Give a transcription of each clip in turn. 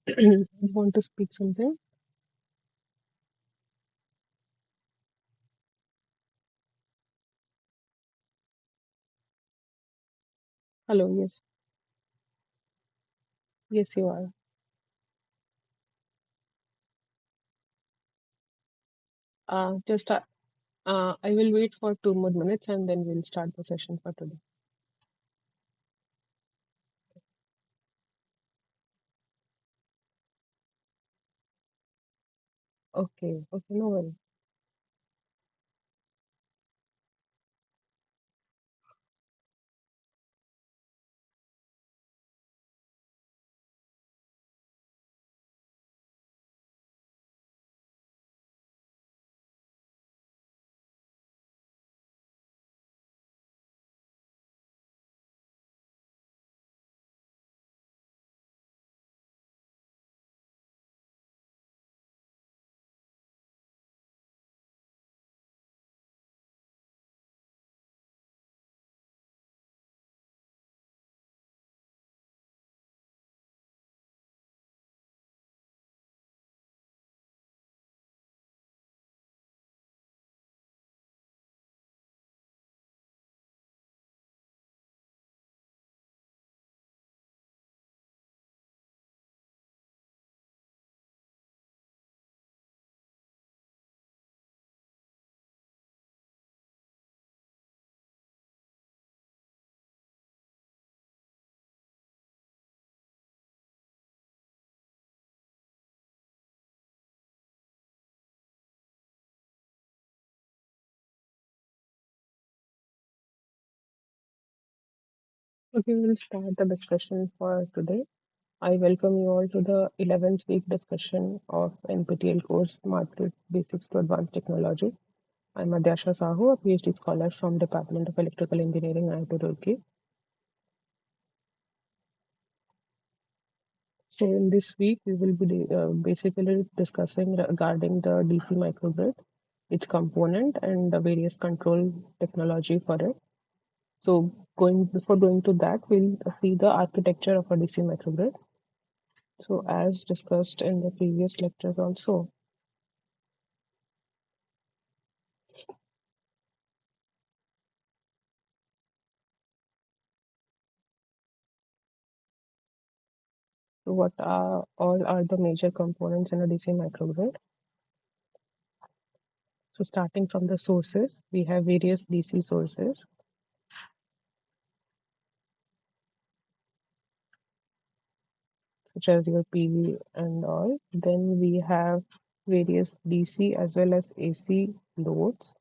You want to speak something? Hello, yes. Yes, you are. Just I will wait for 2 more minutes and then we'll start the session for today. Okay, okay, no worries. Okay, we'll start the discussion for today. I welcome you all to the 11th week discussion of NPTEL course Smart Grid Basics to Advanced Technology. I'm Adyasha Sahoo, a PhD scholar from Department of Electrical Engineering, IIT Roorkee. So in this week, we will be basically discussing regarding the DC microgrid, its component, and the various control technology for it. So before going to that, we'll see the architecture of a DC microgrid. So as discussed in the previous lectures also, so what are all are the major components in a DC microgrid? So starting from the sources, we have various DC sources, such as your PV and all. Then we have various DC as well as AC loads.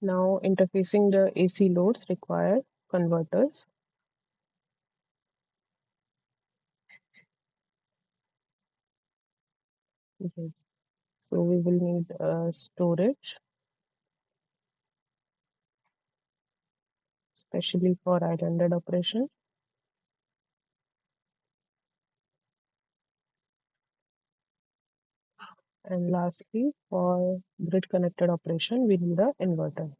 Now interfacing the AC loads require converters. Yes. So we will need storage, especially for islanded operation. And lastly, for grid connected operation, we need a inverter.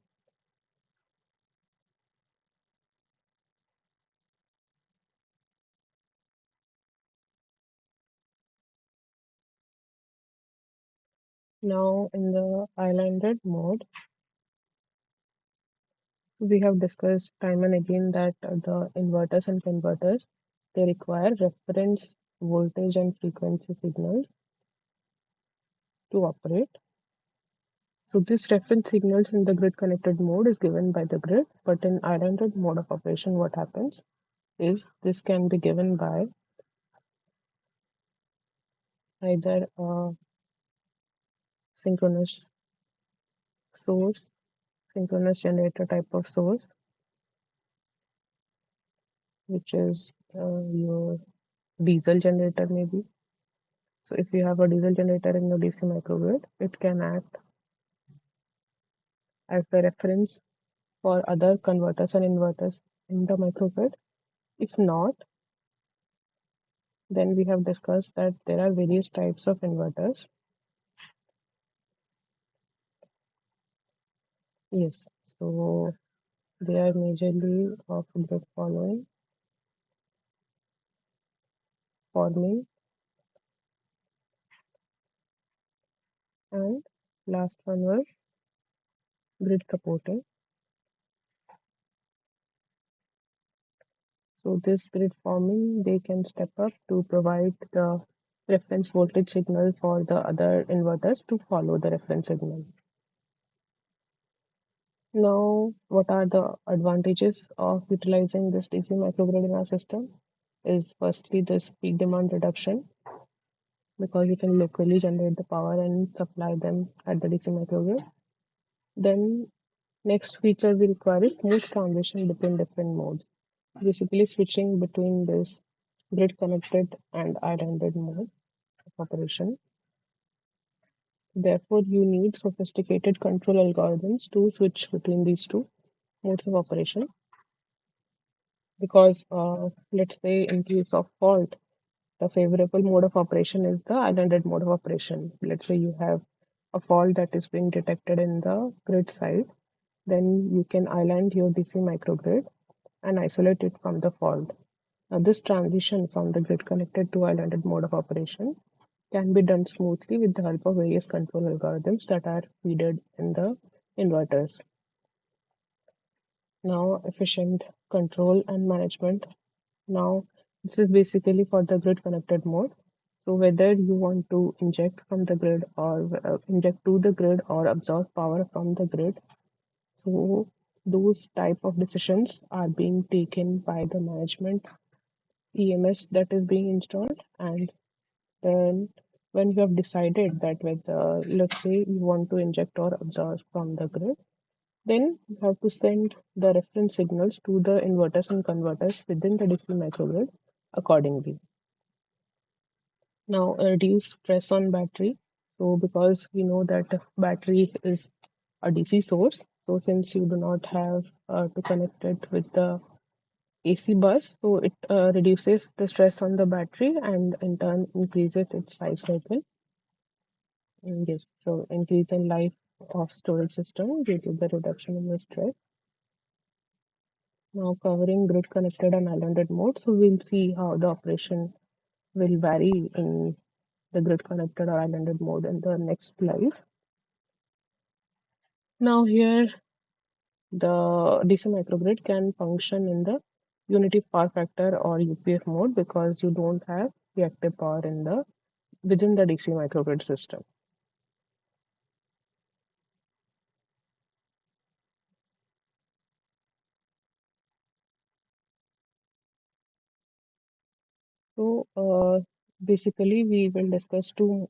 Now in the islanded mode, we have discussed time and again that the inverters and converters, they require reference voltage and frequency signals to operate. So this reference signals in the grid connected mode is given by the grid, but in islanded mode of operation, what happens is this can be given by either a synchronous source, synchronous generator type of source, which is your diesel generator maybe. So if you have a diesel generator in the DC microgrid, it can act as the reference for other converters and inverters in the microgrid. If not, then we have discussed that there are various types of inverters. Yes, so they are majorly of the following. forming, and last one was grid supporting. So this grid forming, they can step up to provide the reference voltage signal for the other inverters to follow the reference signal. Now, what are the advantages of utilizing this DC microgrid in our system? Is firstly this peak demand reduction, because you can locally generate the power and supply them at the DC microgrid. Then next feature we require is smooth transition between different modes. Basically switching between this grid connected and islanded mode of operation. Therefore, you need sophisticated control algorithms to switch between these two modes of operation. Because let's say in case of fault, the favorable mode of operation is the islanded mode of operation. Let's say you have a fault that is being detected in the grid side, then you can island your DC microgrid and isolate it from the fault. Now, this transition from the grid connected to islanded mode of operation can be done smoothly with the help of various control algorithms that are feeded in the inverters. Now, efficient control and management. Now, this is basically for the grid connected mode. So whether you want to inject from the grid or inject to the grid or absorb power from the grid, so those type of decisions are being taken by the management EMS that is being installed. And then when you have decided that whether, let's say you want to inject or absorb from the grid, then you have to send the reference signals to the inverters and converters within the DC microgrid accordingly. Now, reduce stress on battery. So because we know that battery is a DC source, so since you do not have to connect it with the AC bus, so it reduces the stress on the battery and in turn increases its life cycle. Yes, so increase in life of storage system due to the reduction in the stress. Now covering grid connected and islanded mode, so we'll see how the operation will vary in the grid connected or islanded mode in the next slide. Now here the DC microgrid can function in the unity power factor or UPF mode because you don't have reactive power in the within the DC microgrid system. So basically we will discuss two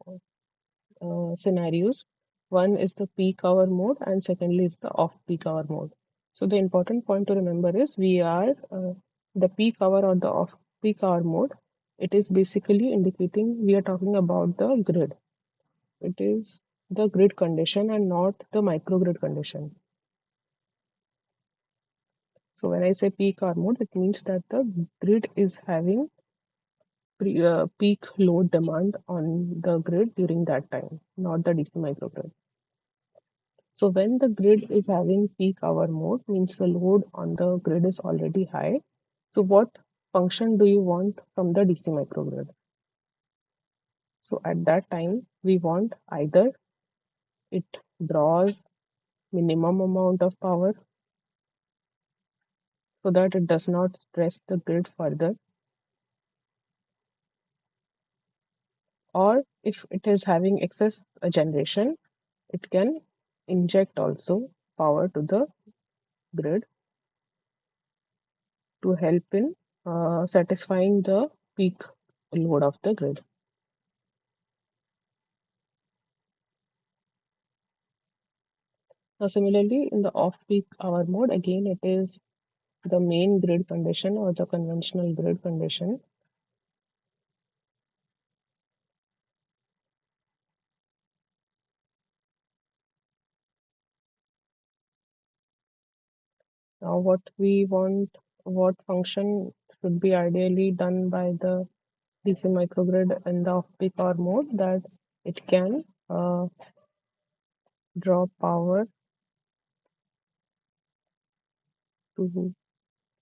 scenarios. One is the peak hour mode and secondly is the off peak hour mode. So the important point to remember is we are the peak hour or the off peak hour mode. It is basically indicating we are talking about the grid. It is the grid condition and not the microgrid condition. So when I say peak hour mode, it means that the grid is having peak load demand on the grid during that time, not the DC microgrid. So when the grid is having peak hour mode, means the load on the grid is already high. So what function do you want from the DC microgrid? So at that time, we want either it draws minimum amount of power so that it does not stress the grid further, or if it is having excess generation, it can inject also power to the grid to help in satisfying the peak load of the grid. Now, similarly, in the off-peak hour mode, again, it is the main grid condition or the conventional grid condition. Now, what function should be ideally done by the DC microgrid in the off-peak hour mode, that it can draw power to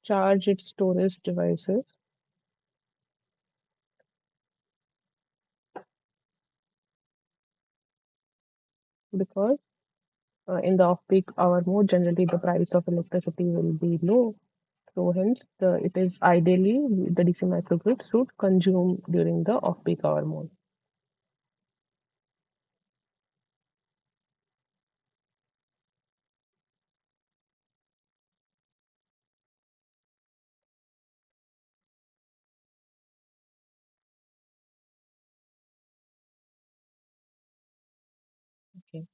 charge its storage devices because in the off-peak hour mode, generally the price of electricity will be low. So hence, it is ideally the DC microgrid should consume during the off-peak hour mode. Okay.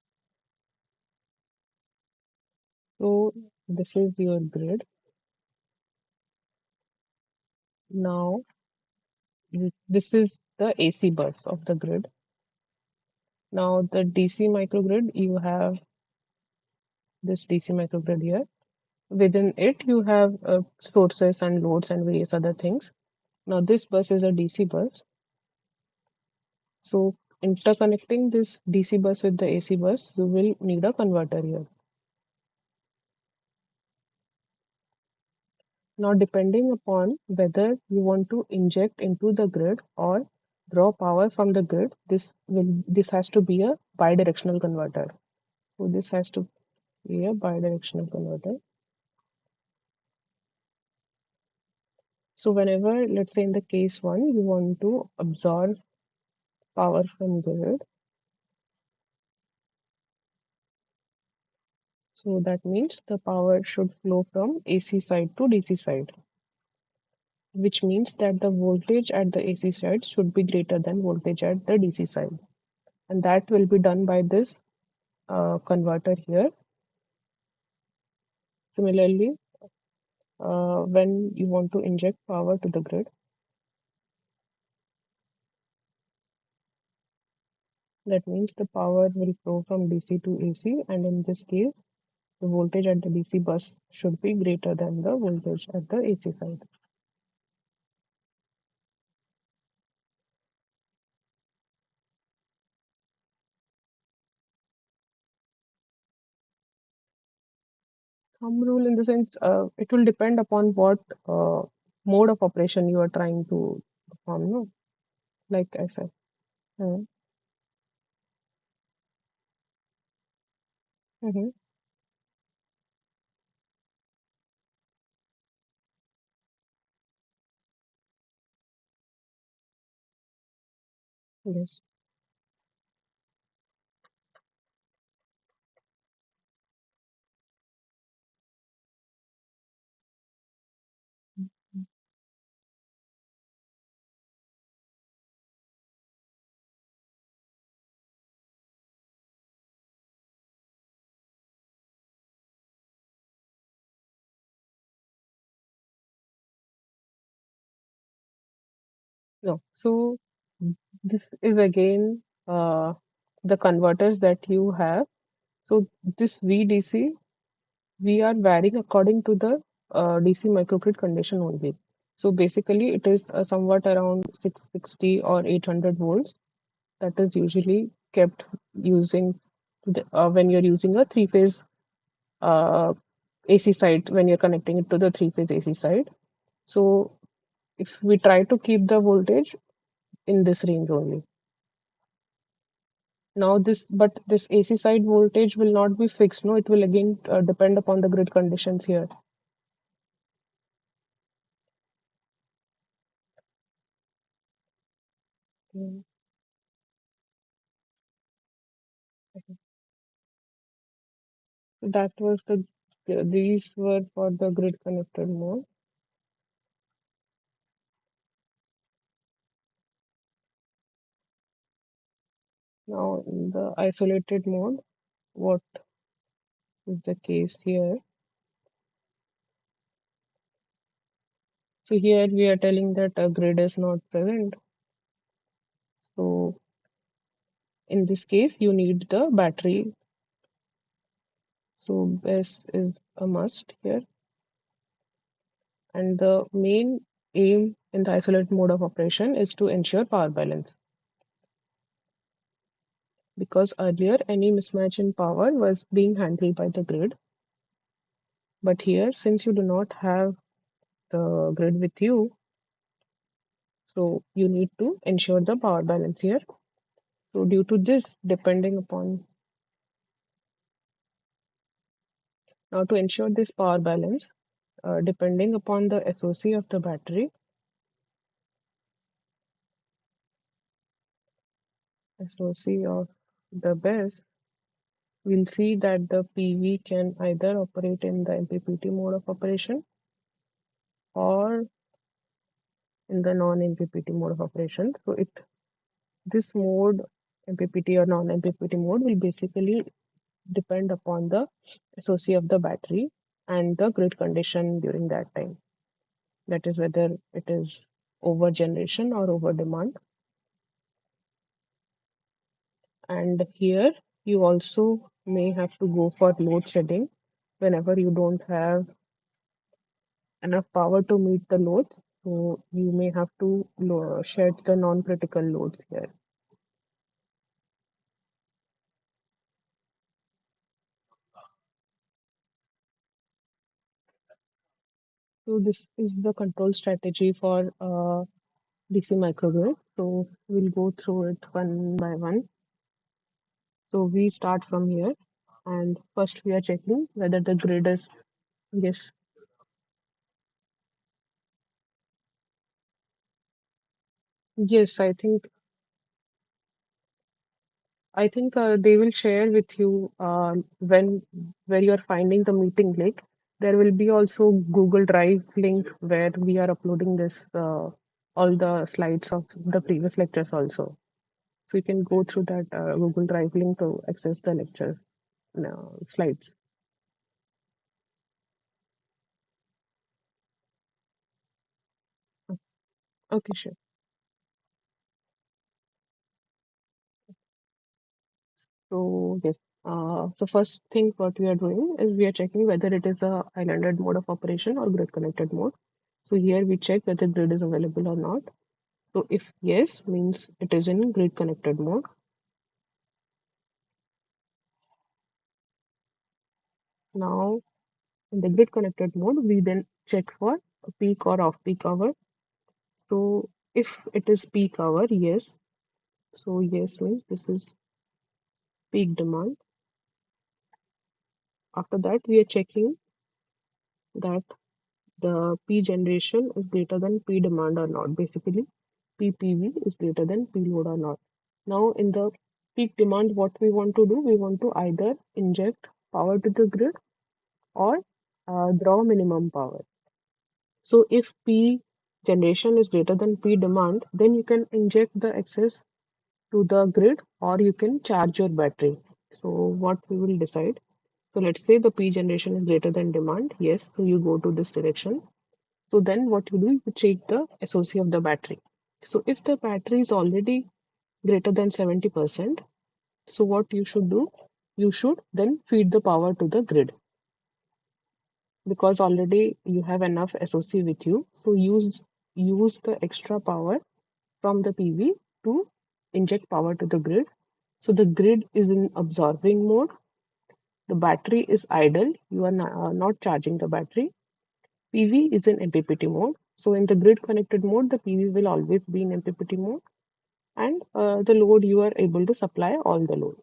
So this is your grid. Now this is the AC bus of the grid. Now the DC microgrid, you have this DC microgrid here. Within it, you have sources and loads and various other things. Now this bus is a DC bus. So interconnecting this DC bus with the AC bus, you will need a converter here. Now, depending upon whether you want to inject into the grid or draw power from the grid, this has to be a bidirectional converter. So this has to be a bidirectional converter. So whenever, let's say in the case one, you want to absorb power from grid, so that means the power should flow from AC side to DC side, which means that the voltage at the AC side should be greater than voltage at the DC side. And that will be done by this converter here. Similarly, when you want to inject power to the grid, that means the power will flow from DC to AC, and in this case, the voltage at the DC bus should be greater than the voltage at the AC side. Thumb rule in the sense, it will depend upon what mode of operation you are trying to perform, no? Like I said. Mm-hmm. Mm-hmm. Yes. Mhm. No. So this is again the converters that you have. So this VDC, we are varying according to the DC microgrid condition only. So basically, it is somewhat around 660 or 800 volts that is usually kept using when you're using a three-phase uh, AC side, when you're connecting it to the three-phase AC side. So if we try to keep the voltage in this range only. Now but this AC side voltage will not be fixed. No, it will again depend upon the grid conditions here. Mm, okay. So that was these were for the grid connected mode. Now in the isolated mode, what is the case here? So here we are telling that a grid is not present. So in this case, you need the battery. So this is a must here. And the main aim in the isolated mode of operation is to ensure power balance. Because earlier any mismatch in power was being handled by the grid. But here, since you do not have the grid with you, so you need to ensure the power balance here. So due to this, depending upon Now, to ensure this power balance, depending upon the SOC of the battery, SOC of the BESS, we'll see that the PV can either operate in the MPPT mode of operation or in the non-MPPT mode of operation. So this mode, MPPT or non-MPPT mode, will basically depend upon the SOC of the battery and the grid condition during that time. That is whether it is over generation or over demand. And here you also may have to go for load shedding whenever you don't have enough power to meet the loads. So you may have to shed the non-critical loads here. So this is the control strategy for DC microgrid. So we'll go through it one by one. So we start from here, and first we are checking whether the grid is, yes, yes, I think they will share with you when where you are finding the meeting link. There will be also Google Drive link where we are uploading this all the slides of the previous lectures also. So you can go through that Google Drive link to access the lecture slides. Okay, sure. So yes, so first thing what we are doing is we are checking whether it is a islanded mode of operation or grid connected mode. So here we check whether grid is available or not. So if yes, means it is in grid connected mode. Now in the grid connected mode, we then check for a peak or off peak hour. So if it is peak hour, yes. So yes means this is peak demand. After that, we are checking that the P generation is greater than P demand or not. Basically, PPV is greater than P load or not. Now, in the peak demand, what we want to do, we want to either inject power to the grid or draw minimum power. So, if P generation is greater than P demand, then you can inject the excess to the grid or you can charge your battery. So, what we will decide. So, let's say the P generation is greater than demand. Yes, so you go to this direction. So then what you do, you check the SOC of the battery. So if the battery is already greater than 70%, so what you should do, you should then feed the power to the grid because already you have enough SOC with you. So use the extra power from the PV to inject power to the grid. So the grid is in absorbing mode. The battery is idle. You are not charging the battery. PV is in MPPT mode. So in the grid connected mode, the PV will always be in MPPT mode and the load you are able to supply all the load.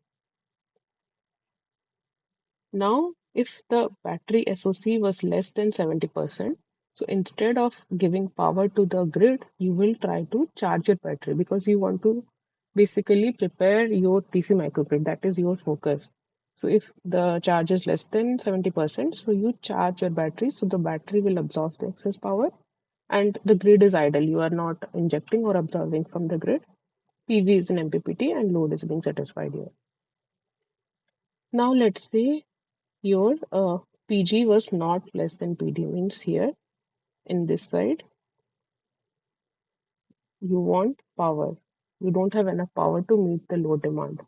Now, if the battery SOC was less than 70%, so instead of giving power to the grid, you will try to charge your battery because you want to basically prepare your DC microgrid. That is your focus. So if the charge is less than 70%, so you charge your battery so the battery will absorb the excess power and the grid is idle. You are not injecting or absorbing from the grid. PV is in MPPT and load is being satisfied here. Now let's say your PG was not less than PD, means here in this side you want power. You don't have enough power to meet the load demand.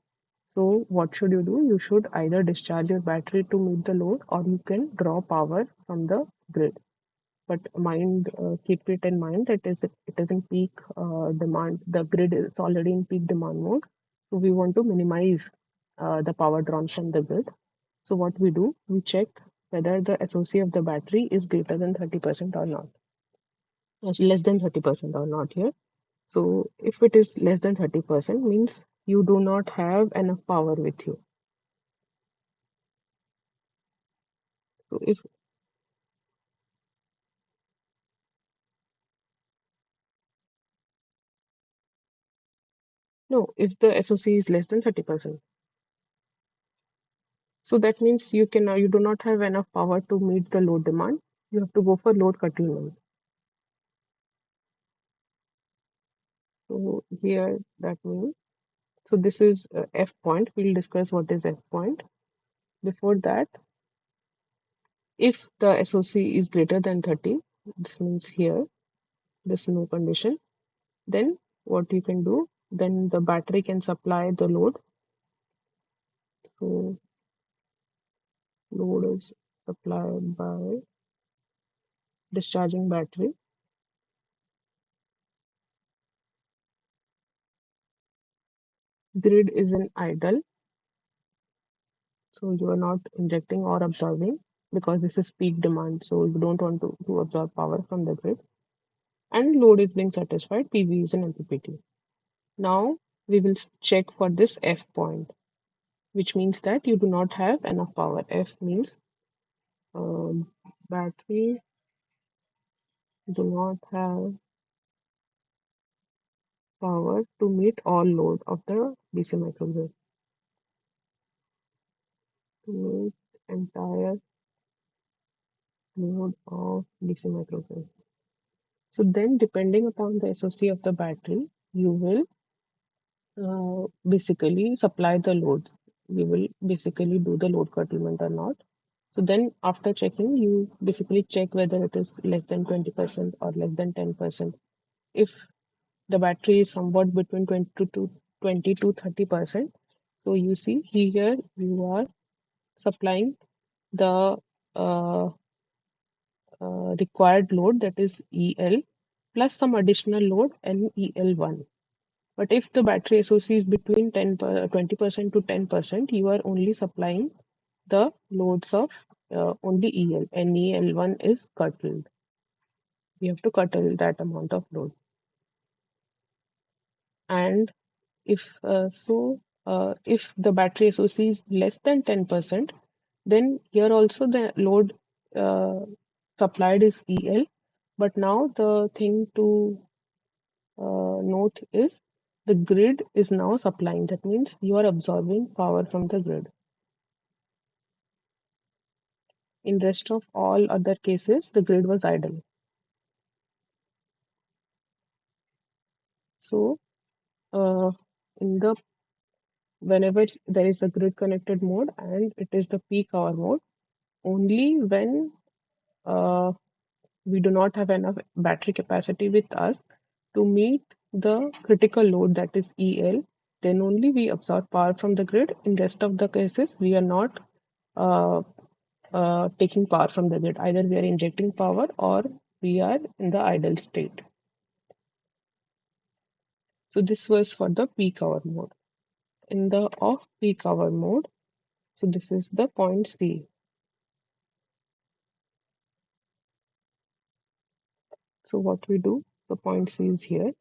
So what should you do? You should either discharge your battery to meet the load or you can draw power from the grid. But keep it in mind that it is in peak demand. The grid is already in peak demand mode, so we want to minimize the power drawn from the grid. So what we do, we check whether the SOC of the battery is greater than 30% or not, less than 30% or not here. So if it is less than 30%, means you do not have enough power with you. So if no, if the SOC is less than 30%, so that means you do not have enough power to meet the load demand. You have to go for load curtailment. So here that means, so this is F point. We'll discuss what is F point. Before that, if the SOC is greater than 30, this means here, this no condition, then what you can do, then the battery can supply the load. So load is supplied by discharging battery. Grid is an idle, so you are not injecting or absorbing because this is peak demand, so you don't want to absorb power from the grid. And load is being satisfied, PV is an MPPT. Now we will check for this F point, which means that you do not have enough power. F means battery do not have power to meet all load of the DC microgrid, to meet entire load of DC microgrid. So then, depending upon the SOC of the battery, you will basically supply the loads. You will basically do the load curtailment or not. So then, after checking, you basically check whether it is less than 20% or less than 10%. If the battery is somewhat between 20 to 30%, so you see here you are supplying the uh, required load, that is EL, plus some additional load NEL1. But if the battery SOC is between 20% to 10%, you are only supplying the loads of only EL. NEL1 is curtailed. You have to curtail that amount of load. And if the battery SOC is less than 10%, then here also the load uh, supplied is EL. But now the thing to note is the grid is now supplying. That means you are absorbing power from the grid. In rest of all other cases, the grid was idle. So uh, in the whenever there is a grid connected mode and it is the peak hour mode, only when we do not have enough battery capacity with us to meet the critical load, that is EL, then only we absorb power from the grid. In rest of the cases, we are not uh, taking power from the grid. Either we are injecting power or we are in the idle state. So this was for the peak hour mode. In the off peak hour mode, so this is the point C. So what we do, the point C is here.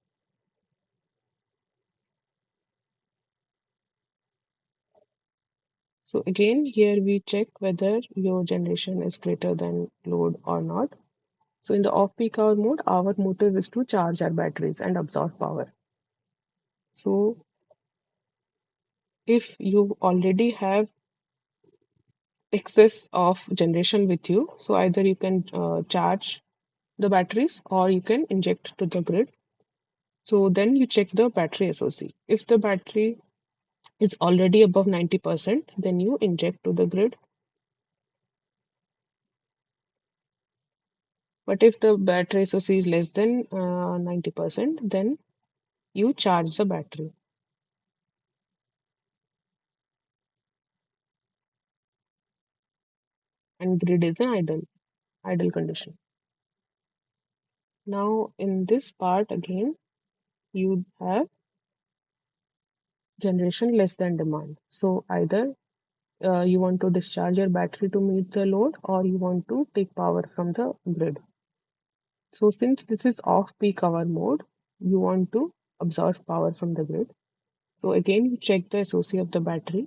So again, here we check whether your generation is greater than load or not. So in the off-peak hour mode, our motive is to charge our batteries and absorb power. So if you already have excess of generation with you, so either you can charge the batteries or you can inject to the grid. So then you check the battery SOC. If the battery is already above 90%, then you inject to the grid. But if the battery SOC is less than 90%, then you charge the battery. And grid is an idle condition. Now in this part again, you have generation less than demand. So either you want to discharge your battery to meet the load or you want to take power from the grid. So since this is off peak hour mode, you want to absorb power from the grid. So again, you check the SOC of the battery.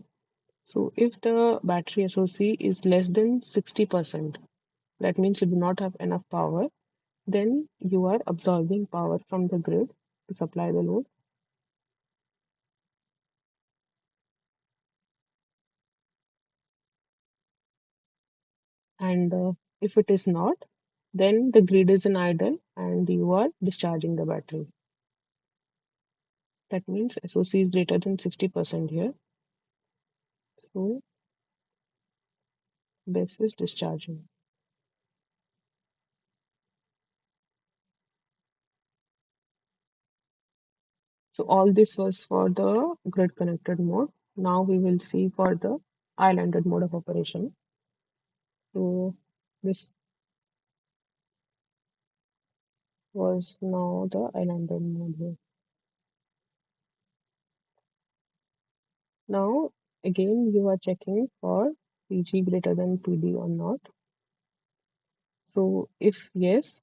So if the battery SOC is less than 60%, that means you do not have enough power, then you are absorbing power from the grid to supply the load. And if it is not, then the grid is in idle and you are discharging the battery. That means SOC is greater than 60% here. So this is discharging. So all this was for the grid connected mode. Now we will see for the islanded mode of operation. So this was now the islanded mode here. Now again you are checking for PG greater than PD or not. So if yes,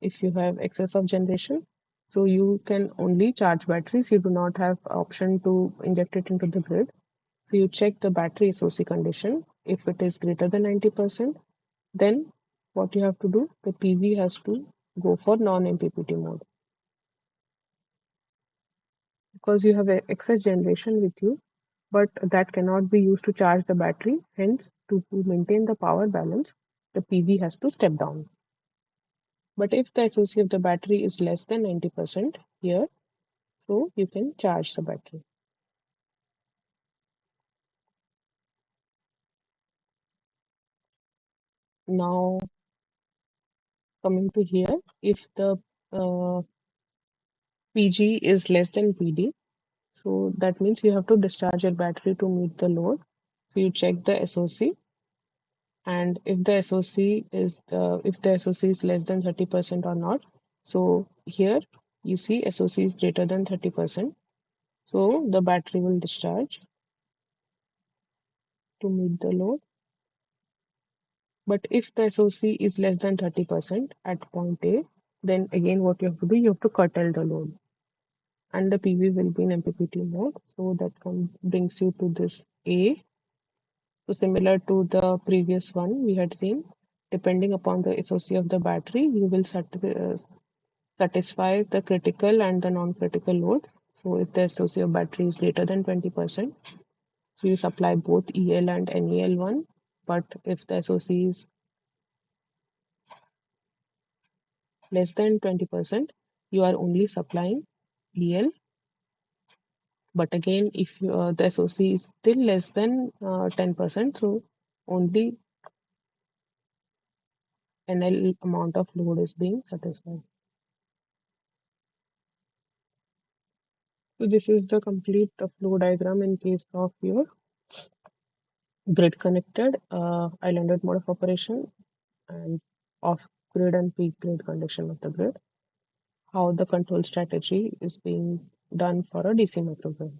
if you have excess of generation, so you can only charge batteries. You do not have option to inject it into the grid. So you check the battery SOC condition. If it is greater than 90%, then what you have to do, the PV has to go for non-MPPT mode because you have excess generation with you, but that cannot be used to charge the battery. Hence, to maintain the power balance, the PV has to step down. But if the SOC of the battery is less than 90% here, so you can charge the battery. Now coming to here, if the PG is less than PD, so that means you have to discharge your battery to meet the load. So you check the SOC, and if the SOC is less than 30% or not. So here you see SOC is greater than 30%. So the battery will discharge to meet the load. But if the SOC is less than 30% at point A, then again what you have to do, you have to curtail the load. And the PV will be in MPPT mode. So that brings you to this A. So similar to the previous one we had seen, depending upon the SOC of the battery, you will satisfy the critical and the non-critical load. So if the SOC of battery is greater than 20%, so you supply both EL and NEL1. But if the SOC is less than 20%, you are only supplying EL. But again, if the SOC is still less than 10%, so only NL amount of load is being satisfied. So this is the complete flow diagram in case of your grid connected islanded mode of operation and off grid and peak grid condition of the grid. How the control strategy is being done for a DC microgrid.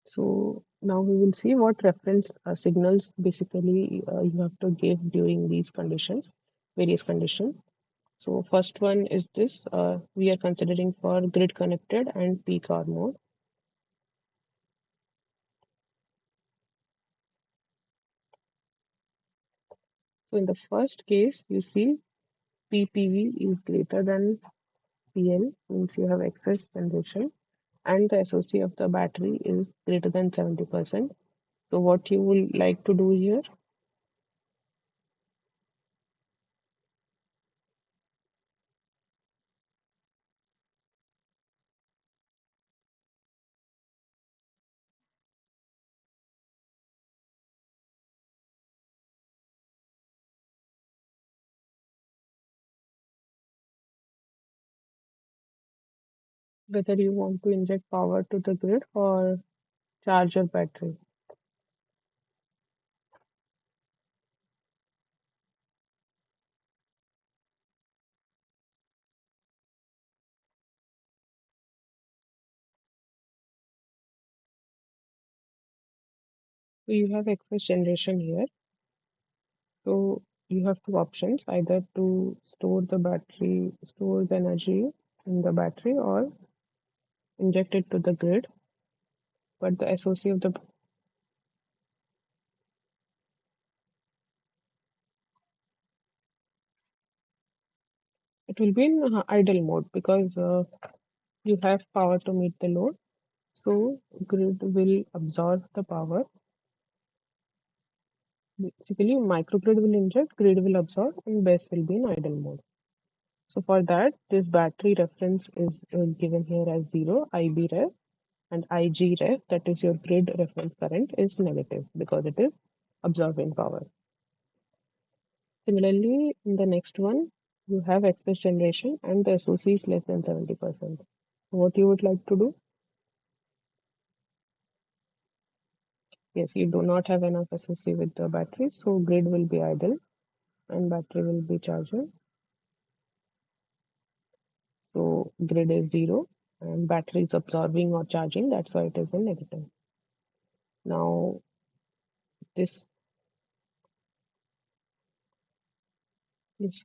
So now we will see what reference signals basically you have to give during these conditions, various conditions. So first one is this, we are considering for grid connected and peak hour mode. So in the first case, you see PPV is greater than PL, means you have excess generation, and the SOC of the battery is greater than 70%. So what you will like to do here, whether you want to inject power to the grid or charge your battery. So you have excess generation here. So you have two options, either to store the battery, store the energy in the battery or inject it to the grid, but the SOC of the it will be in idle mode because you have power to meet the load. So grid will absorb the power. Basically, microgrid will inject, grid will absorb, and BESS will be in idle mode. So for that, this battery reference is given here as 0, IB ref, and IG ref, that is your grid reference current, is negative because it is absorbing power. Similarly, in the next one, you have excess generation and the SOC is less than 70%. What you would like to do? Yes, you do not have enough SOC with the battery, so grid will be idle and battery will be charging. So grid is 0 and battery is absorbing or charging, that's why it is in negative. Now this is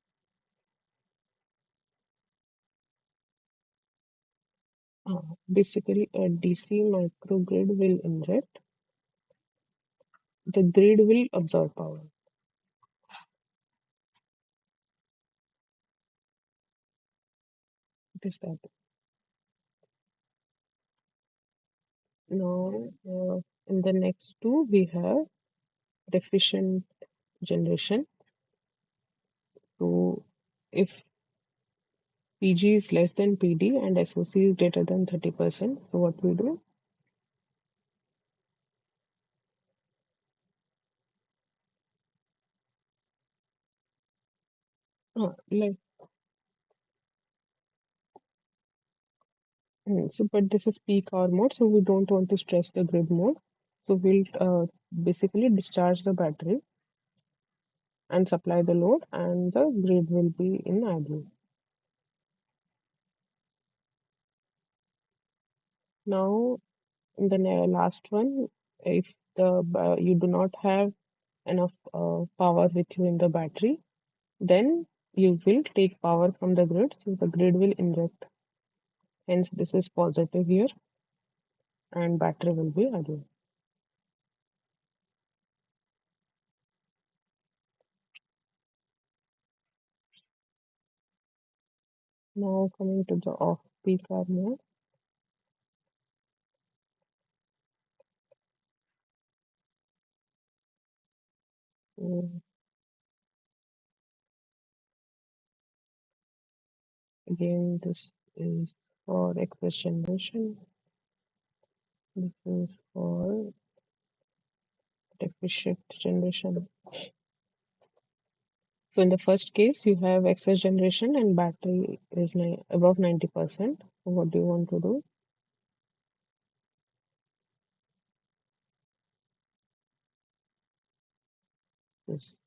basically a DC microgrid will inject, the grid will absorb power. It is that. Now in the next two we have deficient generation. So if PG is less than PD and SOC is greater than 30%, so what we do? Like so, but this is peak hour mode, so we don't want to stress the grid mode. So we'll basically discharge the battery and supply the load, and the grid will be in idle. Now, in the last one, if the you do not have enough power with you in the battery, then you will take power from the grid, so the grid will inject. Hence, this is positive here, and battery will be idle. Now, coming to the off-peak hour mode. Mm, Again, this is for excess generation. This is for deficient generation. So in the first case, you have excess generation and battery is above 90%. So what do you want to do? This.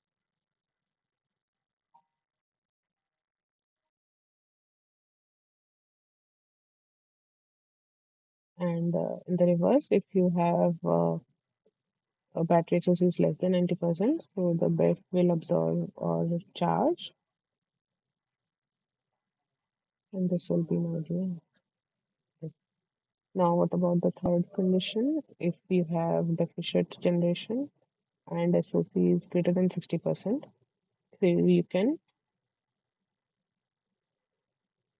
And in the reverse, if you have a battery source is less than 90%, so the BESS will absorb or charge, and this will be marginal. Now, what about the third condition? If you have deficient generation and SOC is greater than 60%, so you can,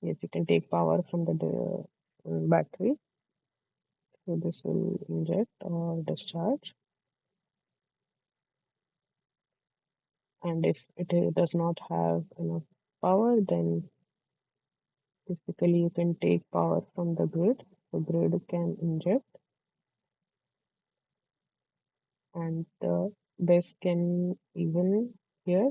yes, you can take power from the battery. So this will inject or discharge. And if it does not have enough power, then typically you can take power from the grid. The grid can inject and the BESS can even here.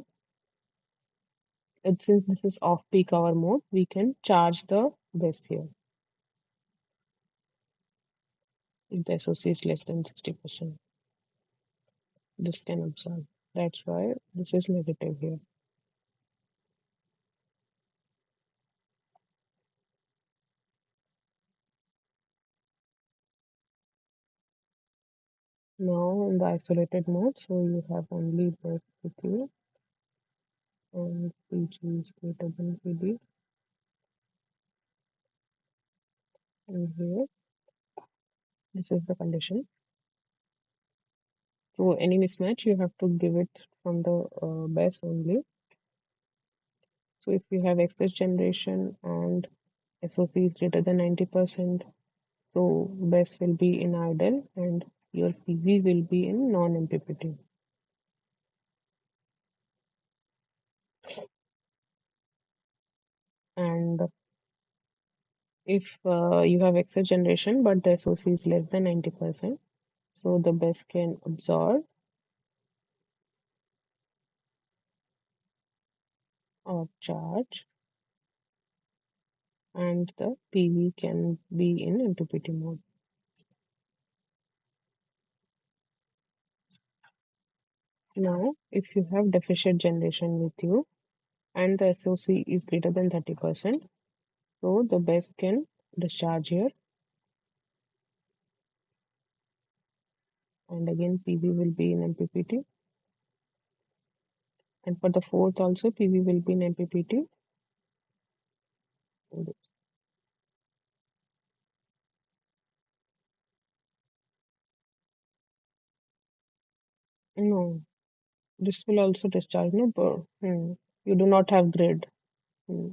And since this is off peak hour mode, we can charge the BESS here if the SOC is less than 60%. This can absorb. That's why this is negative here. Now in the isolated mode, so you have only BESS with you and PG is greater than PD. And here, this is the condition. So any mismatch, you have to give it from the base only. So if you have excess generation and SOC is greater than 90%, so BESS will be in idle and your PV will be in non-MPPT. And if you have excess generation but the SOC is less than 90%, so the BESS can absorb or charge and the PV can be in MPPT mode. Now, if you have deficient generation with you and the SOC is greater than 30%, so the BESS can discharge here and again PV will be in MPPT. And for the fourth also PV will be in MPPT. No, this will also discharge, no, but you do not have grid. Hmm.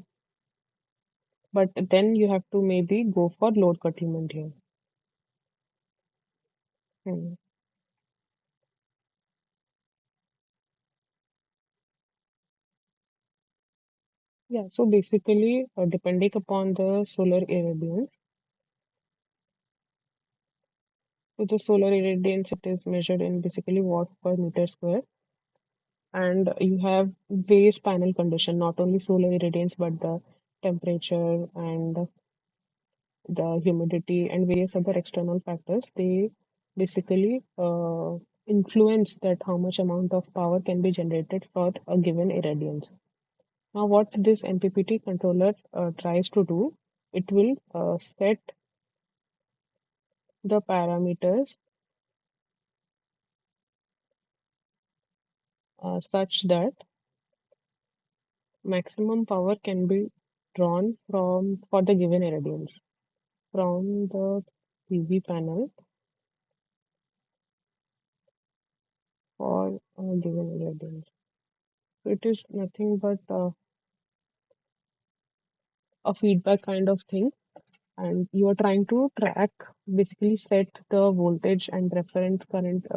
But then you have to maybe go for load curtailment here. Hmm. Yeah, so basically, depending upon the solar irradiance, so the solar irradiance it is measured in basically watt per meter square, and you have various panel condition, not only solar irradiance but the temperature and the humidity and various other external factors. They basically influence that how much amount of power can be generated for a given irradiance. Now, what this MPPT controller tries to do, it will set the parameters such that maximum power can be drawn from for the given irradiance from the PV panel for a given irradiance. So it is nothing but a feedback kind of thing, and you are trying to track, basically set the voltage and reference current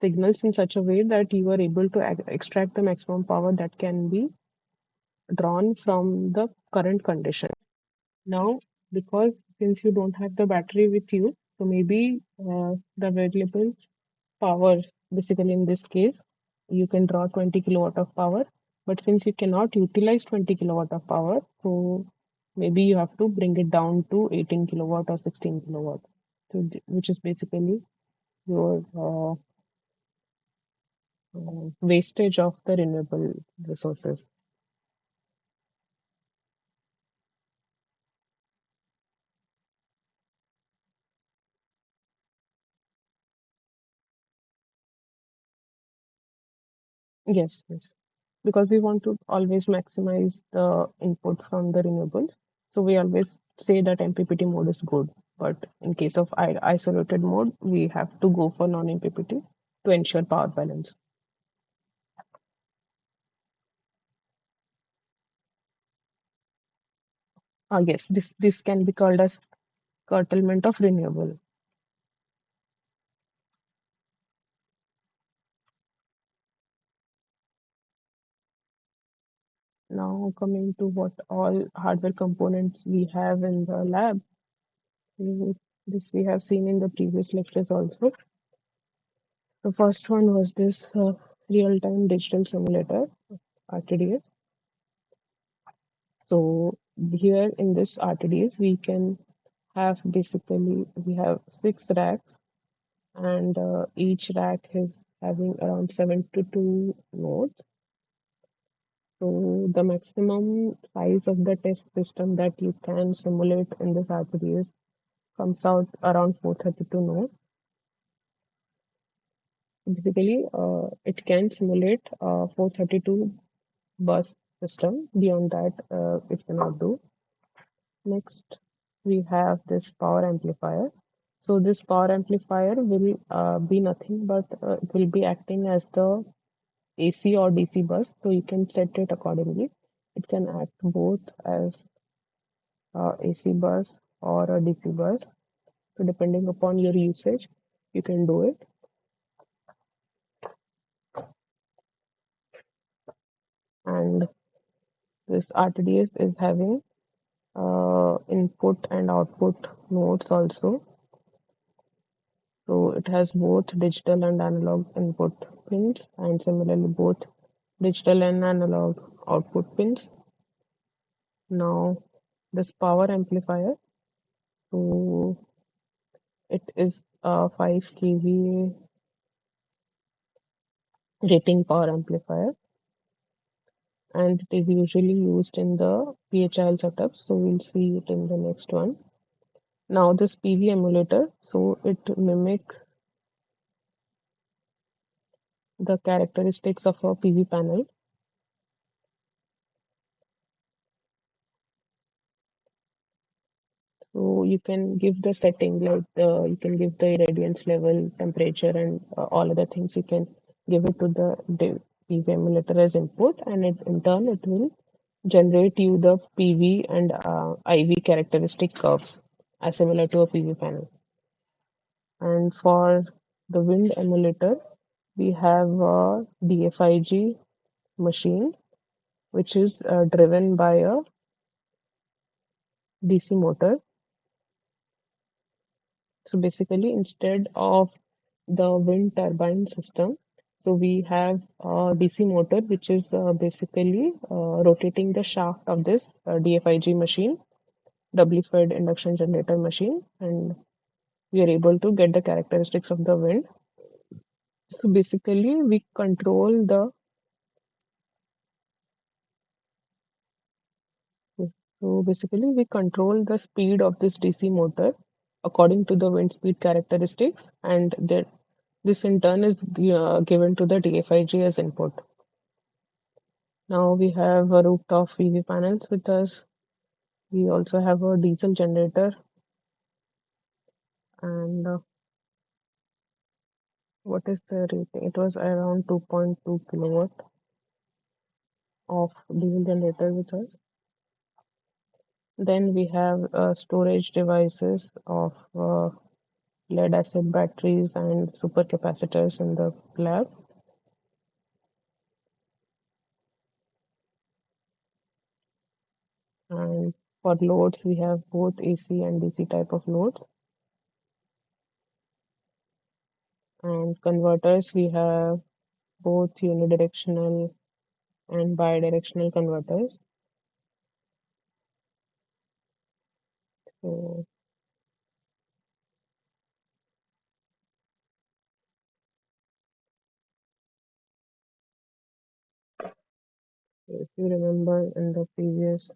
signals in such a way that you are able to extract the maximum power that can be drawn from the current condition. Now, because since you don't have the battery with you, so maybe the available power, basically in this case, you can draw 20 kilowatt of power, but since you cannot utilize 20 kilowatt of power, so maybe you have to bring it down to 18 kilowatt or 16 kilowatt, so which is basically your wastage of the renewable resources. Yes, yes. Because we want to always maximize the input from the renewables. So we always say that MPPT mode is good. But in case of isolated mode, we have to go for non-MPPT to ensure power balance. Yes, this can be called as curtailment of renewable. Now coming to what all hardware components we have in the lab. This we have seen in the previous lectures also. The first one was this real-time digital simulator, RTDS. So here in this RTDS, we can have basically, we have 6 racks and each rack is having around 72 nodes. So the maximum size of the test system that you can simulate in this RTDS comes out around 432 nodes. Basically, it can simulate 432 bus system. Beyond that, it cannot do. Next, we have this power amplifier. So this power amplifier will be nothing but it will be acting as the AC or DC bus. So you can set it accordingly. It can act both as AC bus or a DC bus. So depending upon your usage, you can do it. And this RTDS is having input and output nodes also. So it has both digital and analog input pins, and similarly both digital and analog output pins. Now this power amplifier, so it is a 5 kV rating power amplifier, and it is usually used in the PHIL setup. So we'll see it in the next one. Now this PV emulator, so it mimics the characteristics of a PV panel. So you can give the setting like you can give the irradiance level, temperature, and all other things. You can give it to the PV emulator as input, and in turn it will generate you the PV and IV characteristic curves as similar to a PV panel. And for the wind emulator, we have a DFIG machine, which is driven by a DC motor. So basically, instead of the wind turbine system, so we have a DC motor, which is basically rotating the shaft of this DFIG machine, doubly fed induction generator machine, and we are able to get the characteristics of the wind. So basically, we control the so basically we control the speed of this DC motor according to the wind speed characteristics, and this in turn is given to the DFIG as input. Now we have a rooftop PV panels with us. We also have a diesel generator, and what is the rating? It was around 2.2 kilowatt of diesel generator with us. Then we have storage devices of lead acid batteries and supercapacitors in the lab. And for loads, we have both AC and DC type of loads. And converters, we have both unidirectional and bidirectional converters. So if you remember in the previous,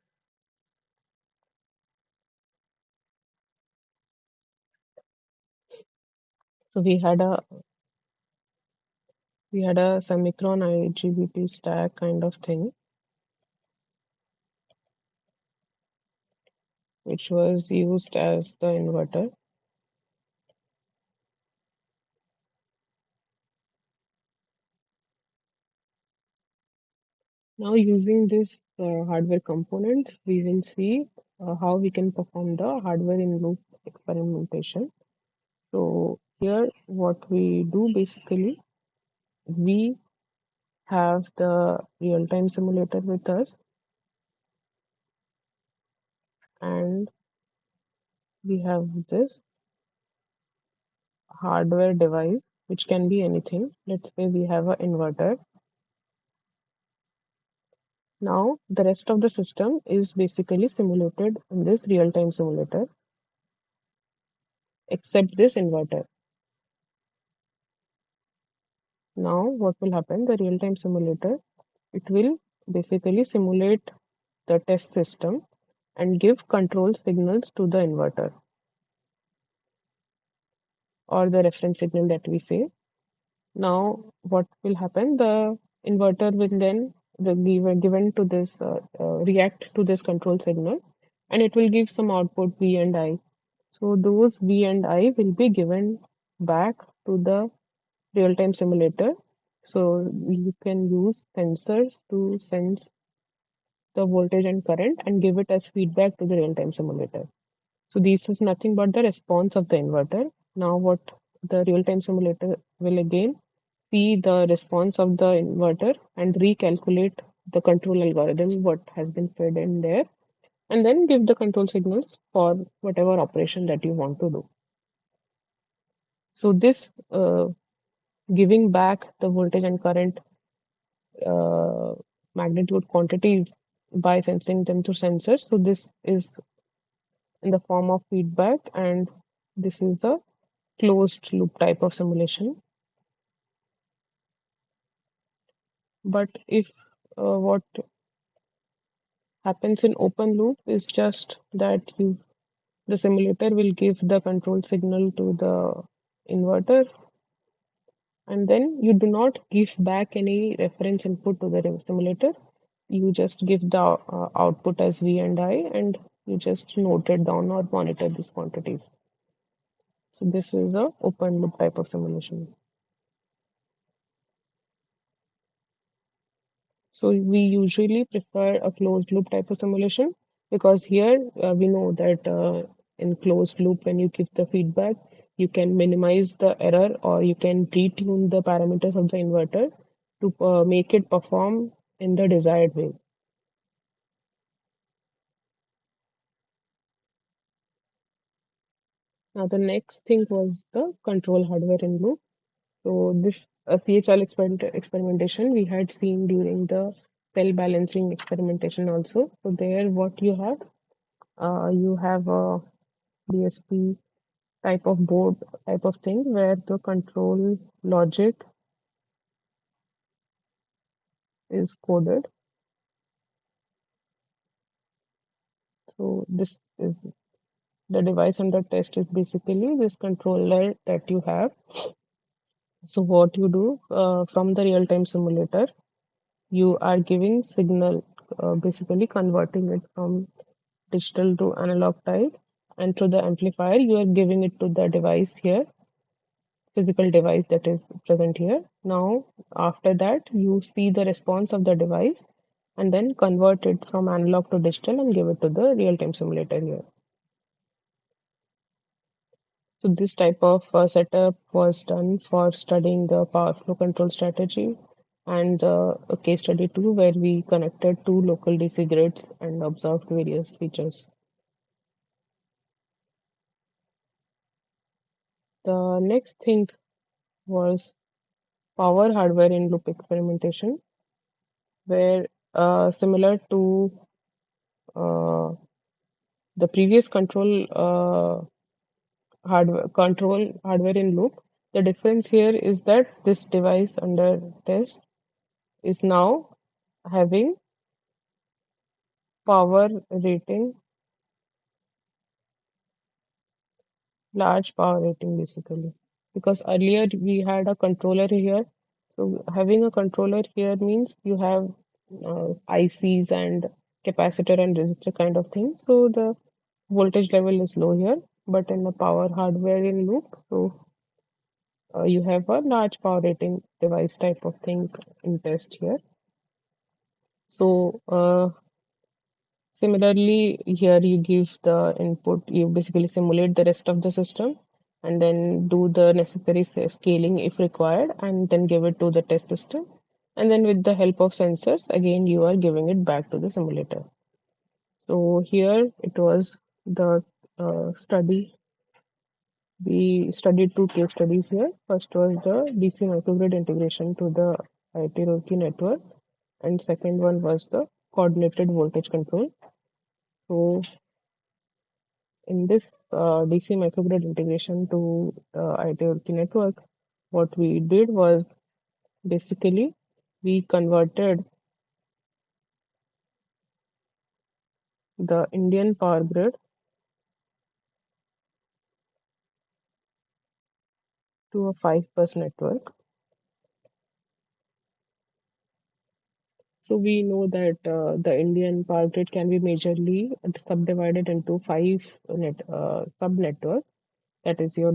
so we had a semicron IGBT stack kind of thing, which was used as the inverter. Now using this hardware components, we will see how we can perform the hardware in loop experimentation. So here what we do basically, we have the real-time simulator with us, and we have this hardware device, which can be anything. Let's say we have an inverter. Now the rest of the system is basically simulated in this real-time simulator, except this inverter. Now what will happen? The real-time simulator, it will basically simulate the test system and give control signals to the inverter or the reference signal that we say. Now, what will happen? The inverter will then given to this react to this control signal and it will give some output V and I. So those V and I will be given back to the real-time simulator. So you can use sensors to sense the voltage and current and give it as feedback to the real-time simulator. So this is nothing but the response of the inverter. Now what the real-time simulator will again see the response of the inverter and recalculate the control algorithm, what has been fed in there, and then give the control signals for whatever operation that you want to do. So this giving back the voltage and current uh, magnitude quantities by sensing them through sensors. So this is in the form of feedback, and this is a closed loop type of simulation. But if what happens in open loop is just that the simulator will give the control signal to the inverter, and then you do not give back any reference input to the simulator. You just give the output as V and I, and you just note it down or monitor these quantities. So this is a open loop type of simulation. So we usually prefer a closed loop type of simulation because here we know that in closed loop, when you give the feedback, you can minimize the error or you can retune the parameters of the inverter to make it perform in the desired way. Now the next thing was the control hardware in loop. So this CHL experimentation we had seen during the cell balancing experimentation also. So there what you have a DSP type of board type of thing where the control logic is coded. So this is the device under test is basically this controller that you have. So what you do from the real-time simulator, you are giving signal, basically converting it from digital to analog type, and through the amplifier you are giving it to the device here, physical device that is present here. Now after that you see the response of the device and then convert it from analog to digital and give it to the real-time simulator here. So this type of setup was done for studying the power flow control strategy, and a case study too where we connected two local DC grids and observed various features. The next thing was power hardware in loop experimentation, where similar to uh, the previous control hardware in loop, the difference here is that this device under test is now having power rating, large power rating basically. Because earlier we had a controller here. So having a controller here means you have ICs and capacitor and resistor kind of thing. So the voltage level is low here, but in the power hardware in loop, so you have a large power rating device type of thing in test here. So similarly, here you give the input, you basically simulate the rest of the system and then do the necessary scaling if required, and then give it to the test system. And then with the help of sensors, again, you are giving it back to the simulator. So here it was the study. We studied two case studies here. First was the DC microgrid integration to the IIT Roorkee network, and second one was the coordinated voltage control. So in this DC microgrid integration to IIT Roorkee network, what we did was basically we converted the Indian power grid to a 5 bus network. So we know that the Indian power grid can be majorly subdivided into five sub networks. That is your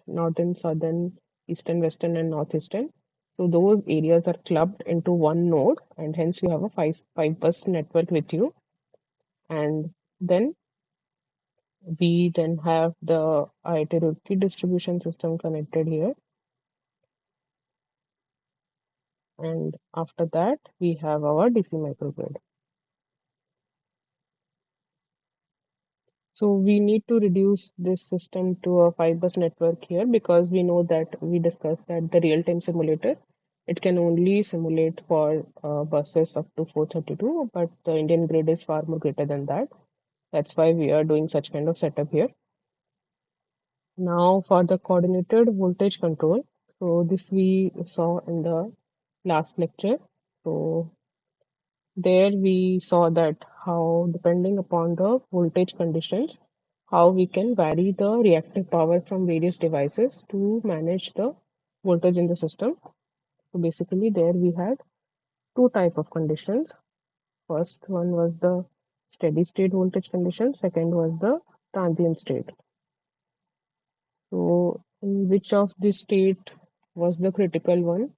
northern, southern, eastern, western, and northeastern. So those areas are clubbed into one node, and hence you have a five bus network with you. And then we then have the IIT Roorkee distribution system connected here. And after that, we have our DC microgrid. So we need to reduce this system to a five bus network here because we know that we discussed that the real-time simulator, it can only simulate for buses up to 432, but the Indian grid is far more greater than that. That's why we are doing such kind of setup here. Now for the coordinated voltage control. So this we saw in the last lecture. So there we saw that how depending upon the voltage conditions, how we can vary the reactive power from various devices to manage the voltage in the system. So basically there we had two type of conditions. First one was the steady state voltage condition, second was the transient state. So in which of this state was the critical one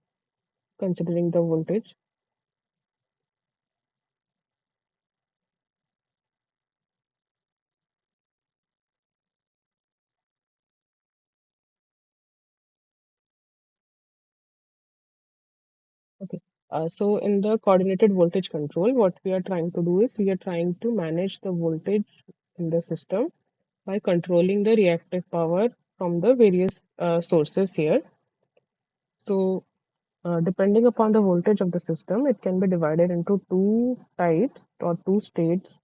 considering the voltage? Okay. So in the coordinated voltage control, what we are trying to do is we are trying to manage the voltage in the system by controlling the reactive power from the various sources here. So depending upon the voltage of the system, it can be divided into two types or two states.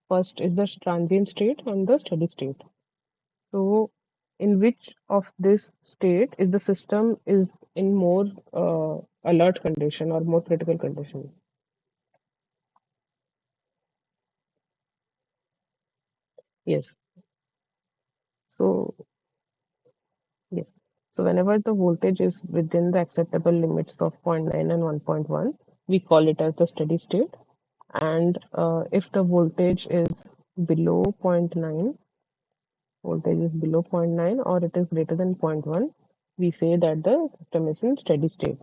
First is the transient state and the steady state. So in which of this state is the system is in more alert condition or more critical condition? Yes. So, yes. So whenever the voltage is within the acceptable limits of zero point 0.9 and 1.1, we call it as the steady state. And if the below zero point 0.9, voltage is below zero point 0.9 or it is greater than zero point 0.1, we say that the system is in steady state.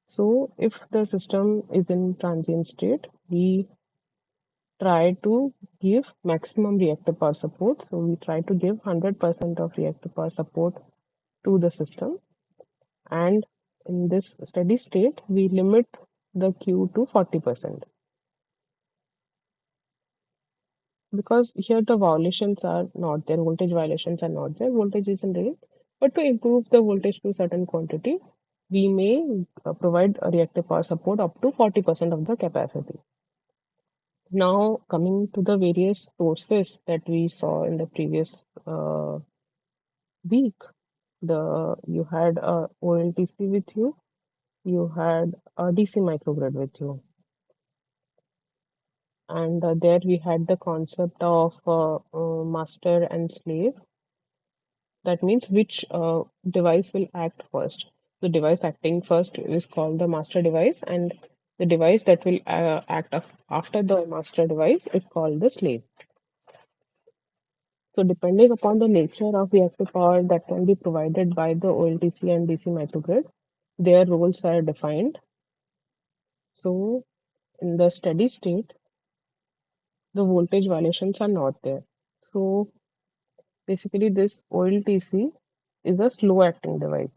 So if the system is in transient state, we try to give maximum reactive power support. So we try to give 100% of reactive power support to the system. And in this steady state, we limit the Q to 40% because here the violations are not there, voltage violations are not there, voltage is in range. But to improve the voltage to a certain quantity, we may provide a reactive power support up to 40% of the capacity. Now, coming to the various sources that we saw in the previous week, you had a OLTC with you, you had a DC microgrid with you, and there we had the concept of master and slave. That means which device will act first. The device acting first is called the master device, and the device that will after the master device is called the slave. So depending upon the nature of reactive power that can be provided by the OLTC and DC microgrid, their roles are defined. So in the steady state, the voltage violations are not there. So basically this OLTC is a slow acting device.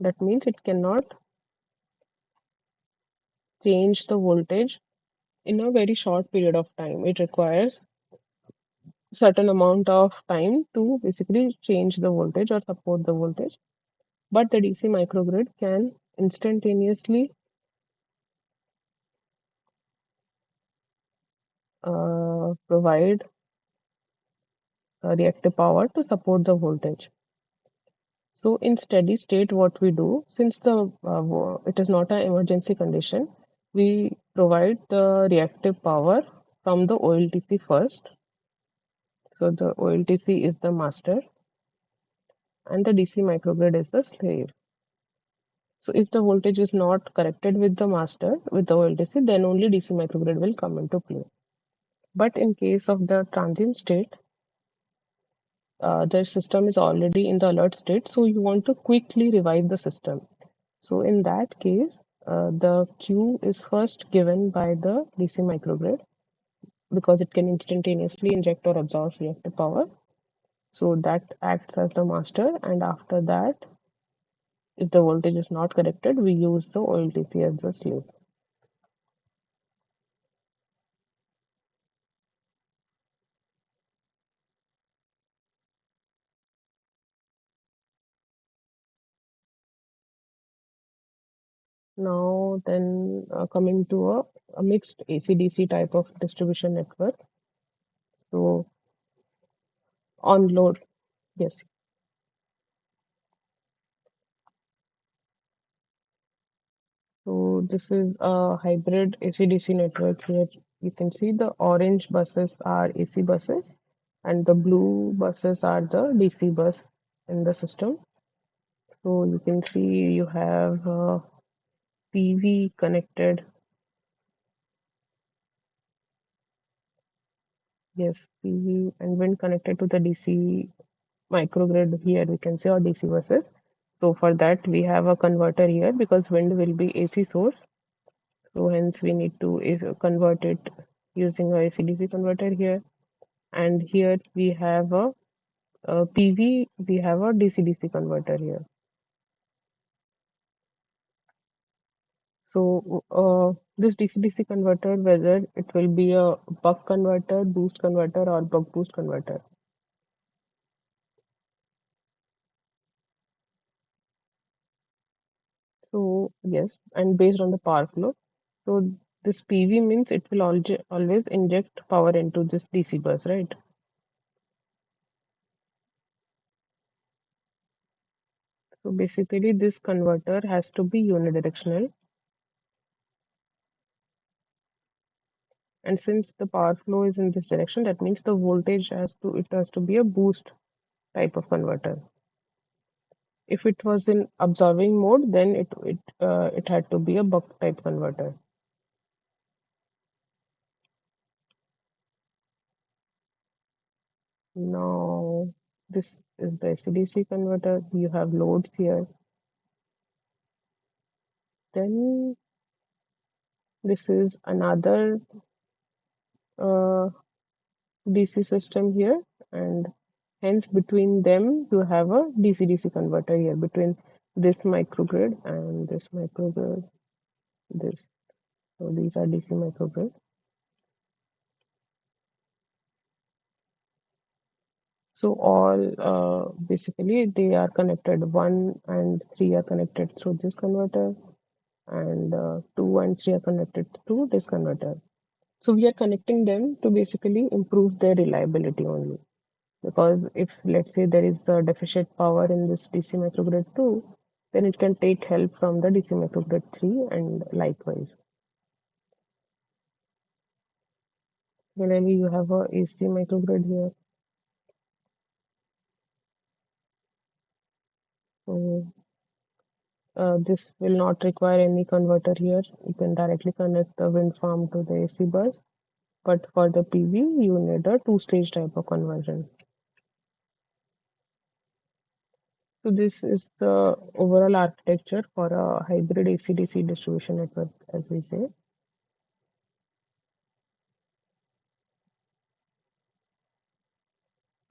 That means it cannot change the voltage in a very short period of time. It requires certain amount of time to basically change the voltage or support the voltage. But the DC microgrid can instantaneously provide reactive power to support the voltage. So in steady state, what we do, since it is not an emergency condition, we provide the reactive power from the OLTC first. So the OLTC is the master and the DC microgrid is the slave. So if the voltage is not corrected with the master, with the OLTC, then only DC microgrid will come into play. But in case of the transient state, the system is already in the alert state, so you want to quickly revive the system. So in that case, the Q is first given by the DC microgrid because it can instantaneously inject or absorb reactive power. So that acts as the master, and after that, if the voltage is not corrected, we use the OLTC as the slave. Now, then coming to a mixed AC-DC type of distribution network. So on load, yes. So this is a hybrid AC-DC network here. You can see the orange buses are AC buses and the blue buses are the DC bus in the system. So you can see you have PV connected. Yes, PV, and when connected to the DC microgrid here, we can say, or DC buses. So for that, we have a converter here because wind will be AC source. So hence we need to convert it using a AC-DC converter here. And here we have a PV, we have a DC-DC converter here. So this DC-DC converter, whether it will be a buck converter, boost converter, or buck boost converter. So yes, and based on the power flow. So this PV means it will always inject power into this DC bus, right? So basically this converter has to be unidirectional. And since the power flow is in this direction, that means the voltage has to be a boost type of converter. If it was in absorbing mode, then it had to be a buck type converter. Now this is the AC-DC converter. You have loads here. Then this is another DC system here, and hence between them you have a DC-DC converter here between this microgrid and this microgrid. This, so these are DC microgrid. So all basically they are connected. 1 and 3 are connected through this converter, and 2 and 3 are connected through this converter. So we are connecting them to basically improve their reliability only. Because if let's say there is a deficient power in this DC microgrid 2, then it can take help from the DC microgrid 3 and likewise. Similarly, you have a AC microgrid here. So this will not require any converter here. You can directly connect the wind farm to the AC bus. But for the PV, you need a two-stage type of conversion. So this is the overall architecture for a hybrid AC-DC distribution network, as we say.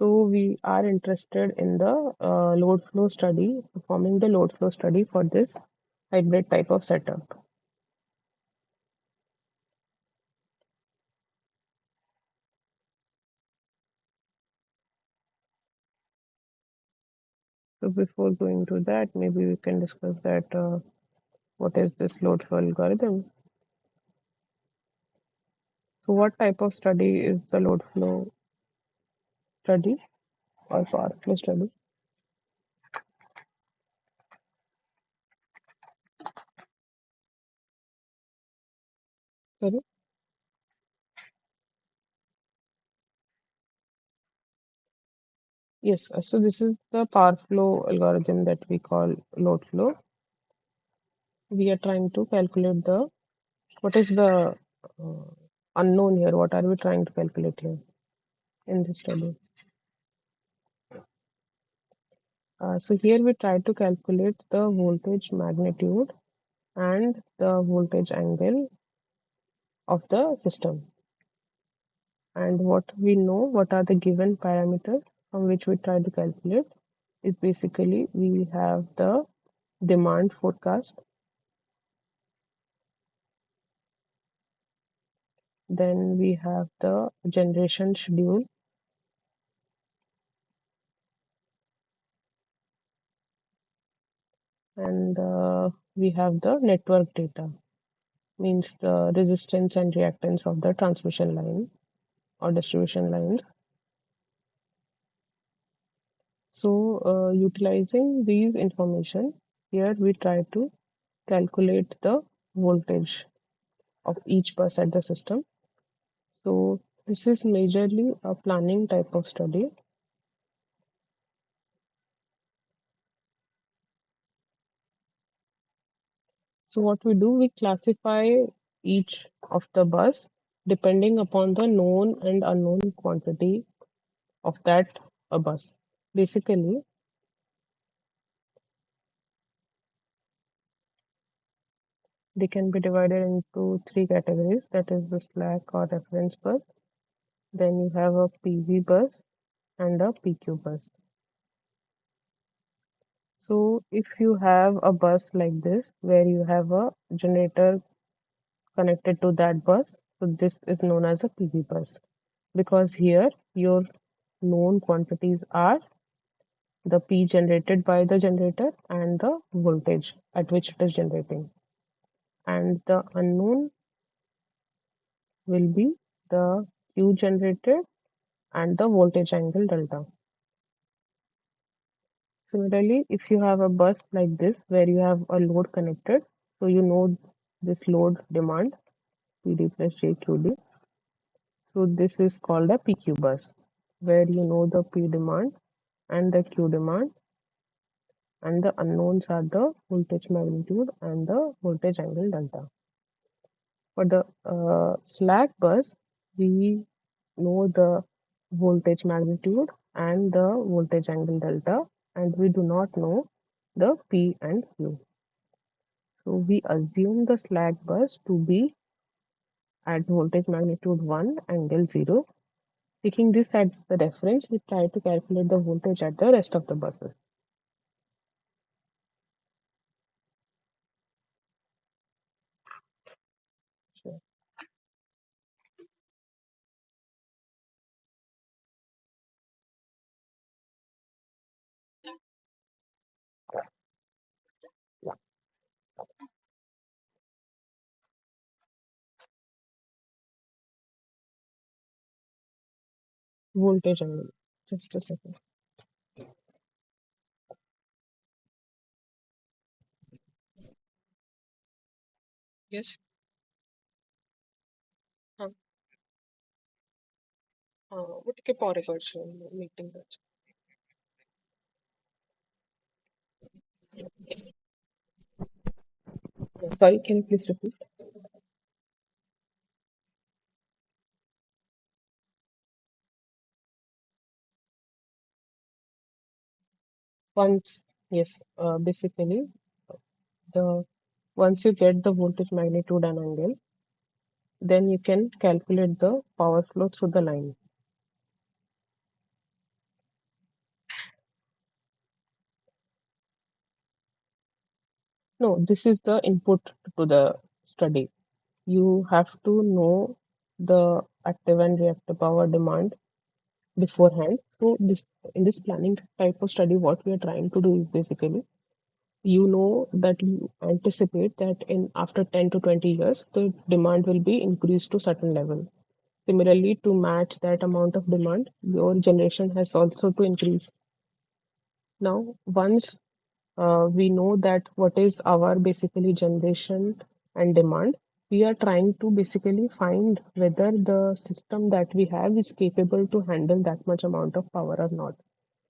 So we are interested in the load flow study, performing the load flow study for this hybrid type of setup. So before going to that, maybe we can discuss that what is this load flow algorithm. So what type of study is the load flow study or power flow study? Sorry? Yes, so this is the power flow algorithm that we call load flow. we are trying to calculate the what is the unknown here. What are we trying to calculate here in this study? So here we try to calculate the voltage magnitude and the voltage angle of the system. And what we know, what are the given parameters from which we try to calculate is basically we have the demand forecast, then we have the generation schedule, and we have the network data, means the resistance and reactance of the transmission line or distribution lines. So utilizing these information, here we try to calculate the voltage of each bus at the system. So this is majorly a planning type of study. So what we do, we classify each of the bus depending upon the known and unknown quantity of that a bus. Basically, they can be divided into three categories. That is the slack or reference bus. Then you have a PV bus and a PQ bus. So if you have a bus like this, where you have a generator connected to that bus, so this is known as a PV bus, because here your known quantities are the P generated by the generator and the voltage at which it is generating. And the unknown will be the Q generated and the voltage angle delta. Similarly, if you have a bus like this where you have a load connected, so you know this load demand PD plus JQD. So this is called a PQ bus, where you know the P demand and the Q demand, and the unknowns are the voltage magnitude and the voltage angle delta. For the slack bus, we know the voltage magnitude and the voltage angle delta, and we do not know the P and Q. So we assume the slack bus to be at voltage magnitude 1, angle 0. Taking this as the reference, we try to calculate the voltage at the rest of the buses. Sure. Voltage angle. Just a second. Yes. हाँ वो ଟିକେ ପରେ କରୁଛି meeting ଅଛି. Sorry, can you please repeat? Once, yes, basically, the once you get the voltage magnitude and angle, then you can calculate the power flow through the line. No, this is the input to the study. You have to know the active and reactive power demand beforehand. So this in this planning type of study, what we are trying to do is basically, you know that you anticipate that in after 10 to 20 years, the demand will be increased to certain level. Similarly, to match that amount of demand, your generation has also to increase. Now, once we know that what is our basically generation and demand, we are trying to basically find whether the system that we have is capable to handle that much amount of power or not.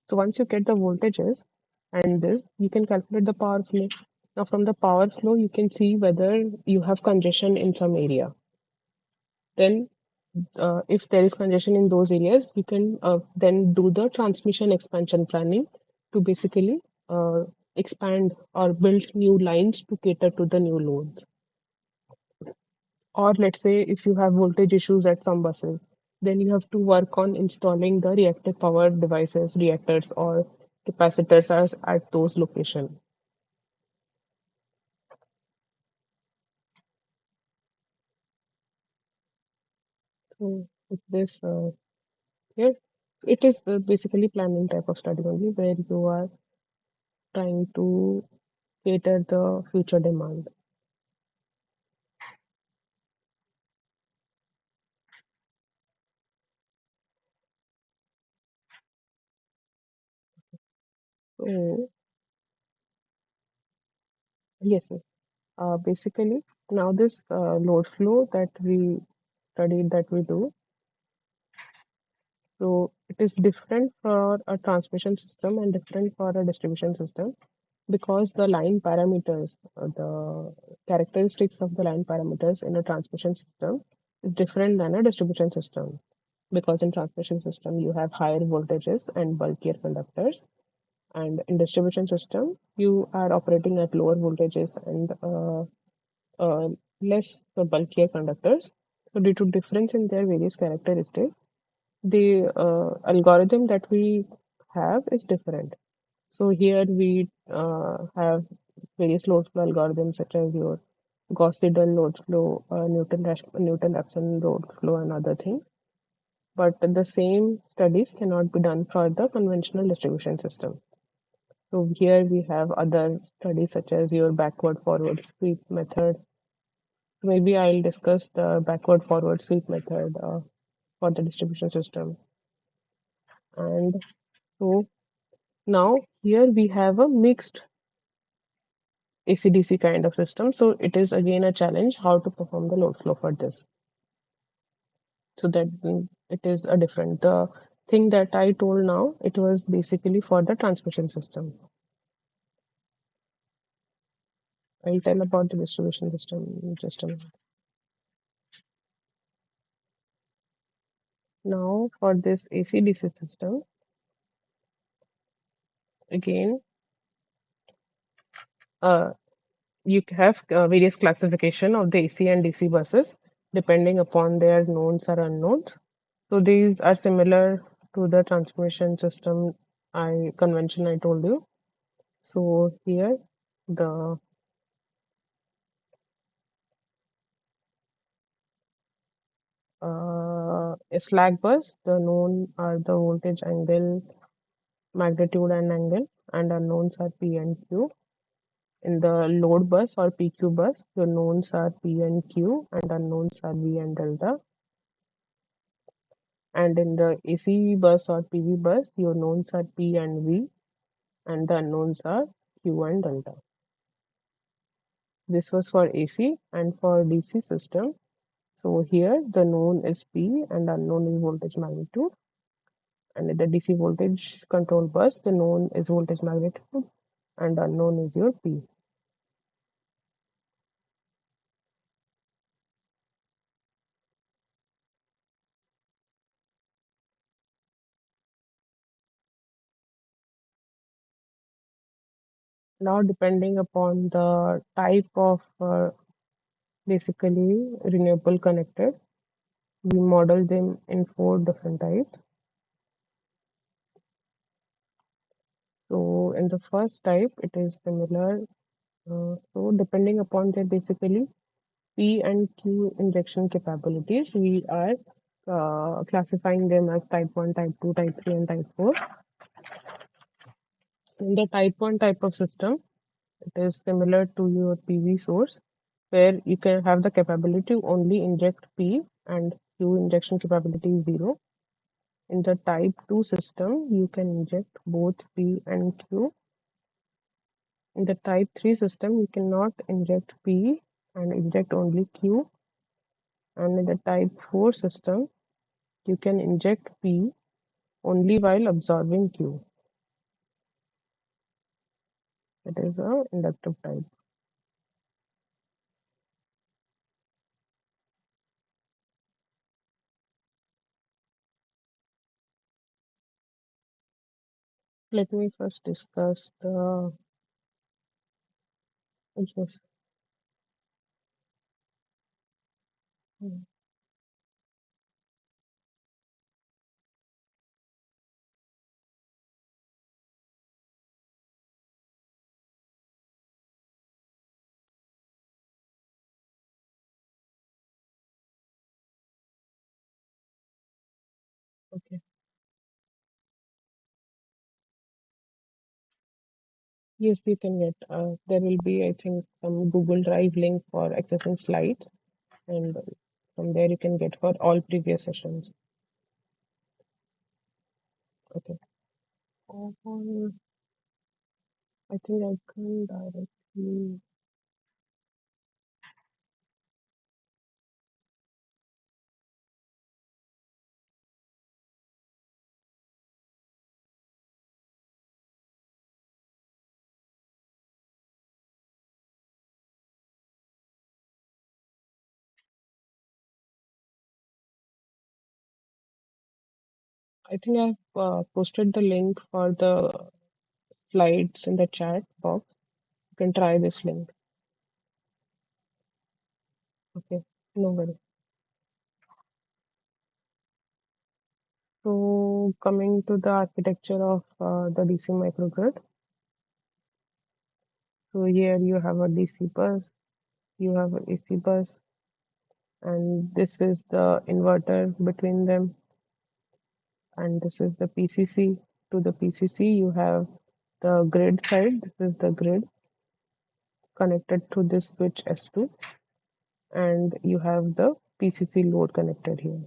So once you get the voltages and this, you can calculate the power flow. Now from the power flow, you can see whether you have congestion in some area. Then if there is congestion in those areas, you can then do the transmission expansion planning to basically uh, expand or build new lines to cater to the new loads. Or let's say if you have voltage issues at some buses, then you have to work on installing the reactive power devices, reactors or capacitors as at those locations. So with this here, it is basically planning type of study only where you are trying to cater the future demand. So yes, yes. Basically, now this load flow that we studied that we do, so it is different for a transmission system and different for a distribution system because the line parameters, the characteristics of the line parameters in a transmission system is different than a distribution system. Because in transmission system you have higher voltages and bulkier conductors, and in distribution system you are operating at lower voltages and less bulkier conductors. So due to difference in their various characteristics, the algorithm that we have is different. So here we have various load flow algorithms such as your Gauss-Seidel load flow, Newton-Raphson load flow, and other things. But the same studies cannot be done for the conventional distribution system. So here we have other studies such as your backward forward sweep method. Maybe I'll discuss the backward forward sweep method for the distribution system. And so now here we have a mixed AC/DC kind of system. So it is again a challenge how to perform the load flow for this. So that it is a different. The thing that I told now, it was basically for the transmission system. I'll tell about the distribution system in just a minute. Now for this AC/DC system, again, uh, you have various classification of the AC and DC buses depending upon their knowns or unknowns. So these are similar to the transmission system convention I told you. So here the a slack bus, the known are the voltage angle, magnitude and angle, and unknowns are P and Q. In the load bus or PQ bus, the knowns are P and Q and unknowns are V and delta. And in the AC bus or PV bus, your knowns are P and V and the unknowns are Q and delta. This was for AC, and for DC system. So here the known is P and unknown is voltage magnitude. And in the DC voltage control bus, the known is voltage magnitude and unknown is your P. Now, depending upon the type of basically renewable connected, we model them in 4 different types. So in the first type, it is similar. So depending upon their basically P and Q injection capabilities, we are classifying them as type 1, type 2, type 3, and type 4. In the type 1 type of system, it is similar to your PV source, where you can have the capability to only inject P and Q injection capability is 0. In the type 2 system, you can inject both P and Q. In the type 3 system, you cannot inject P and inject only Q. And in the type 4 system, you can inject P only while absorbing Q. That is a inductive type. Let me first discuss the yes. mm, Okay. Yes, you can get. There will be, I think, some Google Drive link for accessing slides, and from there you can get for all previous sessions. Okay. I think I can directly. I think I've posted the link for the slides in the chat box. You can try this link. Okay. No worries. So coming to the architecture of the DC microgrid. So here you have a DC bus, you have an AC bus, and this is the inverter between them, and this is the PCC. To the PCC, you have the grid side. This is the grid connected to this switch S2, and you have the PCC load connected here.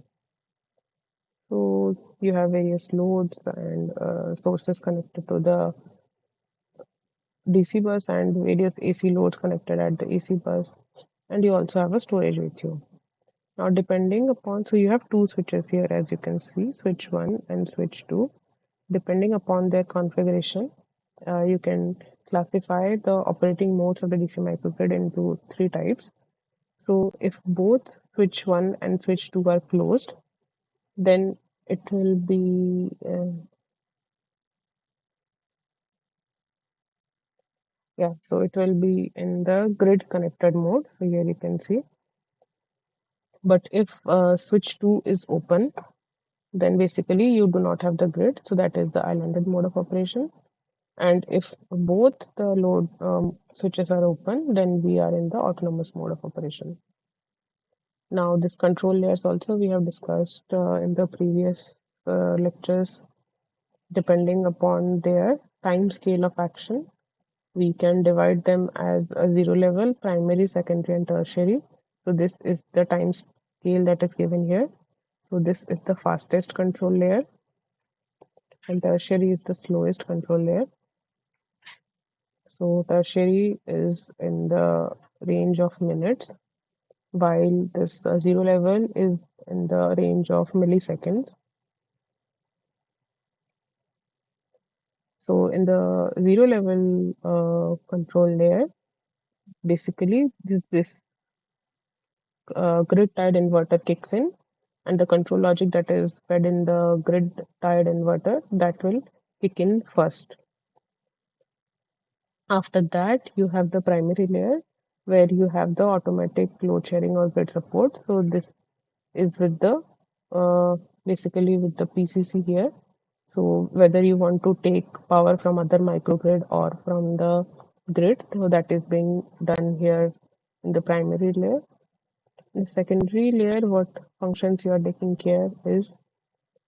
So you have various loads and sources connected to the DC bus and various AC loads connected at the AC bus, and you also have a storage with you. Now, depending upon, so you have two switches here, as you can see, switch 1 and switch 2. Depending upon their configuration, you can classify the operating modes of the DC microgrid into three types. So, if both switch 1 and switch 2 are closed, then it will be, yeah, so it will be in the grid connected mode. So, here you can see. But if switch 2 is open, then basically you do not have the grid. So, that is the islanded mode of operation. And if both the load switches are open, then we are in the autonomous mode of operation. Now, this control layers also we have discussed in the previous lectures. Depending upon their time scale of action, we can divide them as a zero level, primary, secondary, and tertiary. So this is the time scale that is given here. So this is the fastest control layer, and tertiary is the slowest control layer. So tertiary is in the range of minutes, while this zero level is in the range of milliseconds. So in the zero level control layer, basically this grid tied inverter kicks in, and the control logic that is fed in the grid tied inverter that will kick in first. After that, you have the primary layer where you have the automatic load sharing or grid support. So this is with the basically with the PCC here. So whether you want to take power from other microgrid or from the grid, so that is being done here in the primary layer. In the secondary layer, what functions you are taking care is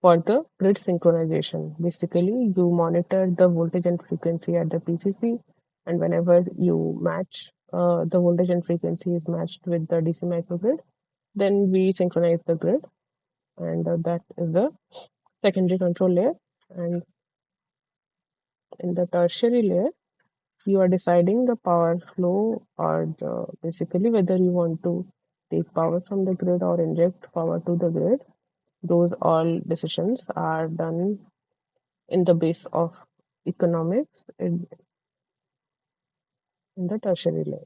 for the grid synchronization. Basically, you monitor the voltage and frequency at the PCC, and whenever you match the voltage and frequency is matched with the DC microgrid, then we synchronize the grid, and that is the secondary control layer. And in the tertiary layer, you are deciding the power flow or basically whether you want to take power from the grid or inject power to the grid. Those all decisions are done in the base of economics in the tertiary layer.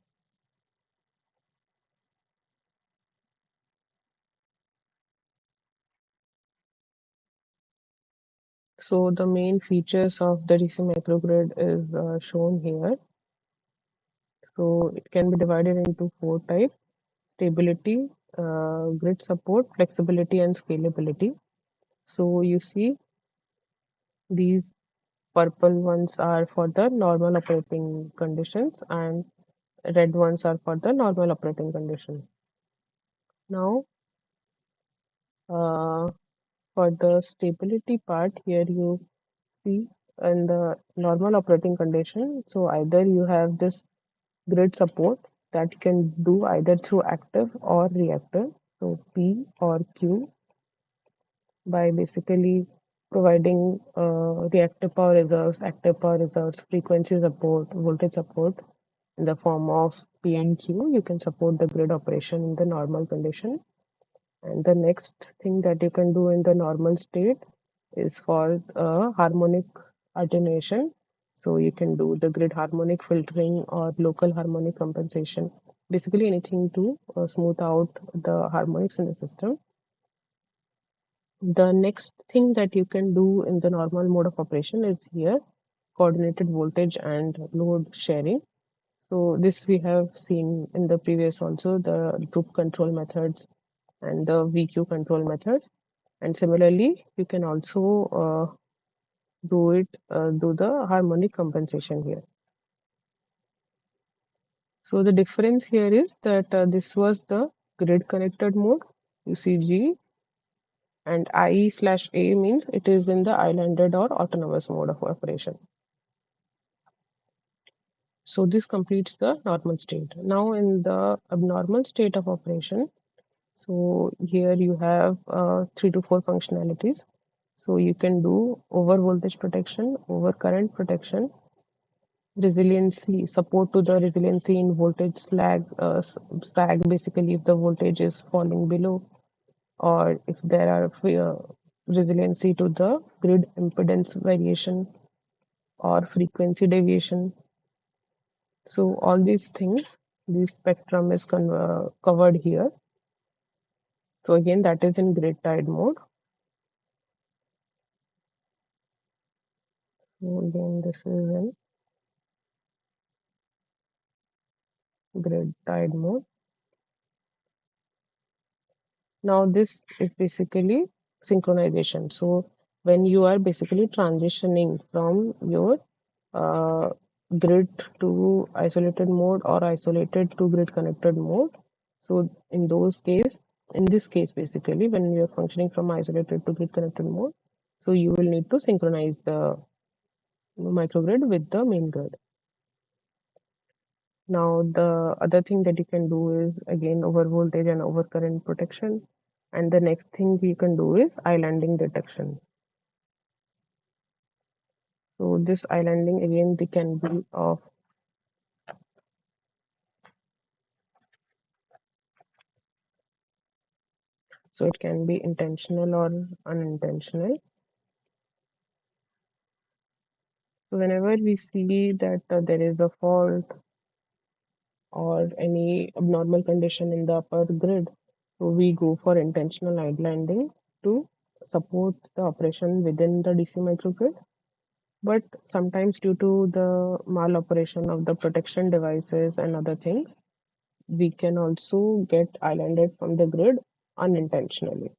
So the main features of the DC microgrid is shown here. So it can be divided into four types: stability, grid support, flexibility, and scalability. So you see these purple ones are for the normal operating conditions and red ones are for the normal operating condition. Now, uh, for the stability part, here you see in the normal operating condition, so either you have this grid support that you can do either through active or reactive, so P or Q, by basically providing reactive power reserves, active power reserves, frequency support, voltage support in the form of P and Q. You can support the grid operation in the normal condition. And the next thing that you can do in the normal state is for harmonic attenuation. So you can do the grid harmonic filtering or local harmonic compensation. Basically anything to smooth out the harmonics in the system. The next thing that you can do in the normal mode of operation is here, coordinated voltage and load sharing. So this we have seen in the previous also, the group control methods and the VQ control method. And similarly, you can also do the harmonic compensation here. So the difference here is that this was the grid connected mode, UCG, and IE/A means it is in the islanded or autonomous mode of operation. So this completes the normal state. Now in the abnormal state of operation, so here you have 3 to 4 functionalities. So you can do over voltage protection, over current protection, resiliency, support to the resiliency in voltage sag, basically if the voltage is falling below, or if there are resiliency to the grid impedance variation or frequency deviation. So all these things, this spectrum is covered here. So again, that is in grid tied mode. So again, this is in grid tied mode. Now this is basically synchronization. So when you are basically transitioning from your uh, grid to isolated mode or isolated to grid connected mode. So in this case, basically, when you're functioning from isolated to grid connected mode, so you will need to synchronize the microgrid with the main grid. Now, the other thing that you can do is again over voltage and over current protection. And the next thing you can do is islanding detection. So this islanding again, they can be of, so it can be intentional or unintentional. So whenever we see that there is a fault or any abnormal condition in the upper grid, so we go for intentional islanding to support the operation within the DC microgrid. But sometimes due to the mal-operation of the protection devices and other things, we can also get islanded from the grid unintentionally.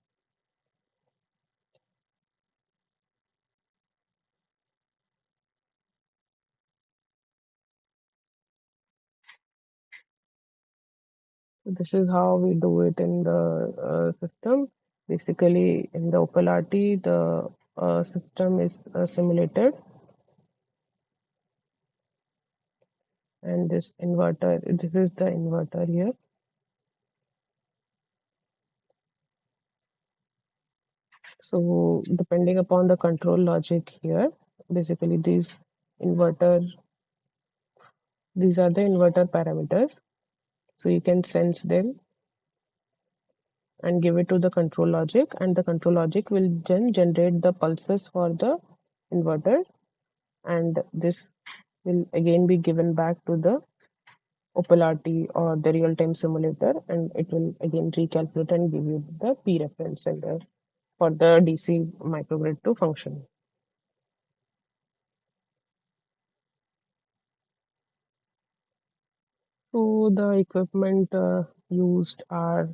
So this is how we do it in the system. Basically, in the OPLRT, the system is simulated, and this is the inverter here. So depending upon the control logic here, basically inverter, these are the inverter parameters. So you can sense them and give it to the control logic, and the control logic will then generate the pulses for the inverter, and this will again be given back to the OPLRT or the real-time simulator, and it will again recalculate and give you the P reference center for the DC microgrid to function. So the equipment used are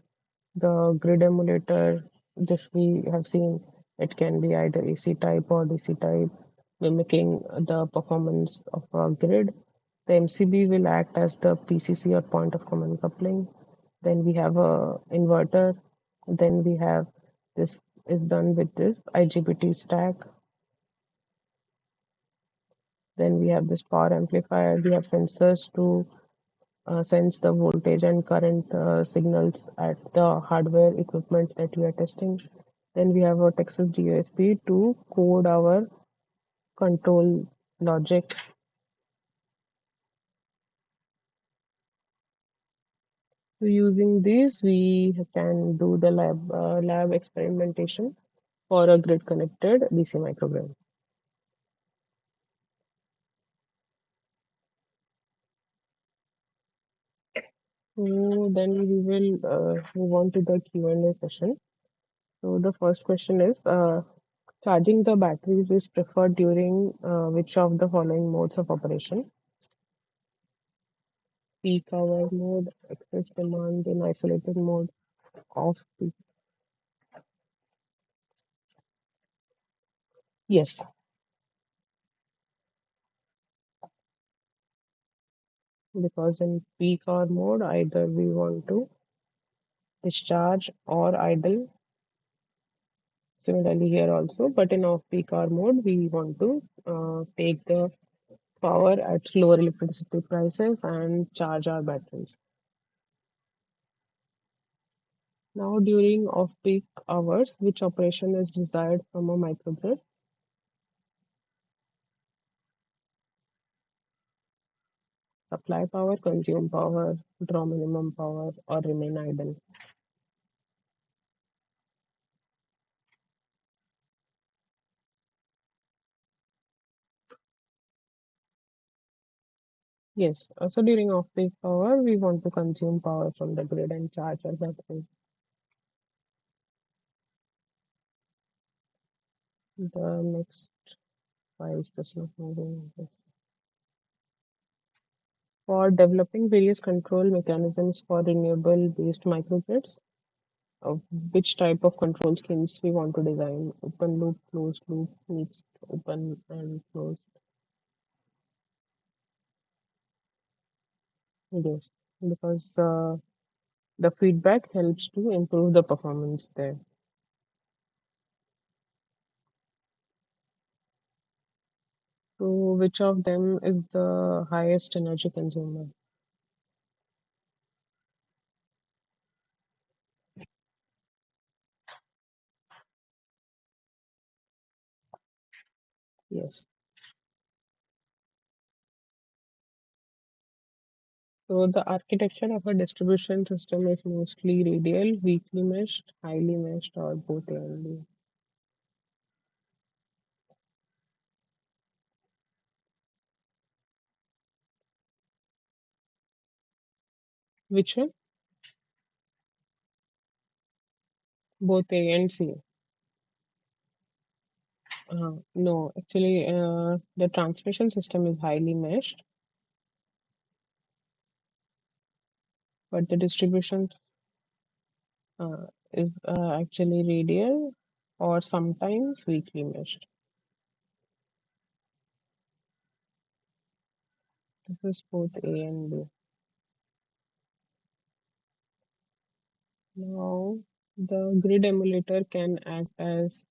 the grid emulator. This we have seen. It can be either AC type or DC type, mimicking the performance of a grid. The MCB will act as the PCC or point of common coupling. Then we have a inverter. Then we have this is done with this IGBT stack. Then we have this power amplifier. We have sensors to sense the voltage and current signals at the hardware equipment that we are testing. Then we have a Texas GSP to code our control logic. So using these, we can do the lab experimentation for a grid connected DC microgrid. So then we will move on to the Q&A session. So the first question is, charging the batteries is preferred during which of the following modes of operation? Peak hour mode, excess demand in isolated mode, off peak. Yes, because in peak hour mode, either we want to discharge or idle. Similarly here also, but in off peak hour mode, we want to take the power at lower electricity prices and charge our batteries. Now during off peak hours, which operation is desired from a microgrid? Supply power, consume power, draw minimum power, or remain idle. Yes, so during off-peak hour, we want to consume power from the grid and charge our batteries. The next file is just not moving. Yes. For developing various control mechanisms for renewable-based microgrids, of which type of control schemes we want to design? Open loop, closed loop, mixed, open and closed. Yes, because the feedback helps to improve the performance there. So, which of them is the highest energy consumer? Yes. So the architecture of a distribution system is mostly radial, weakly meshed, highly meshed, or both A and B. Which one? Both A and C. No, actually, the transmission system is highly meshed, but the distribution is actually radial or sometimes weakly meshed. This is both A and B. Now, the grid emulator can act as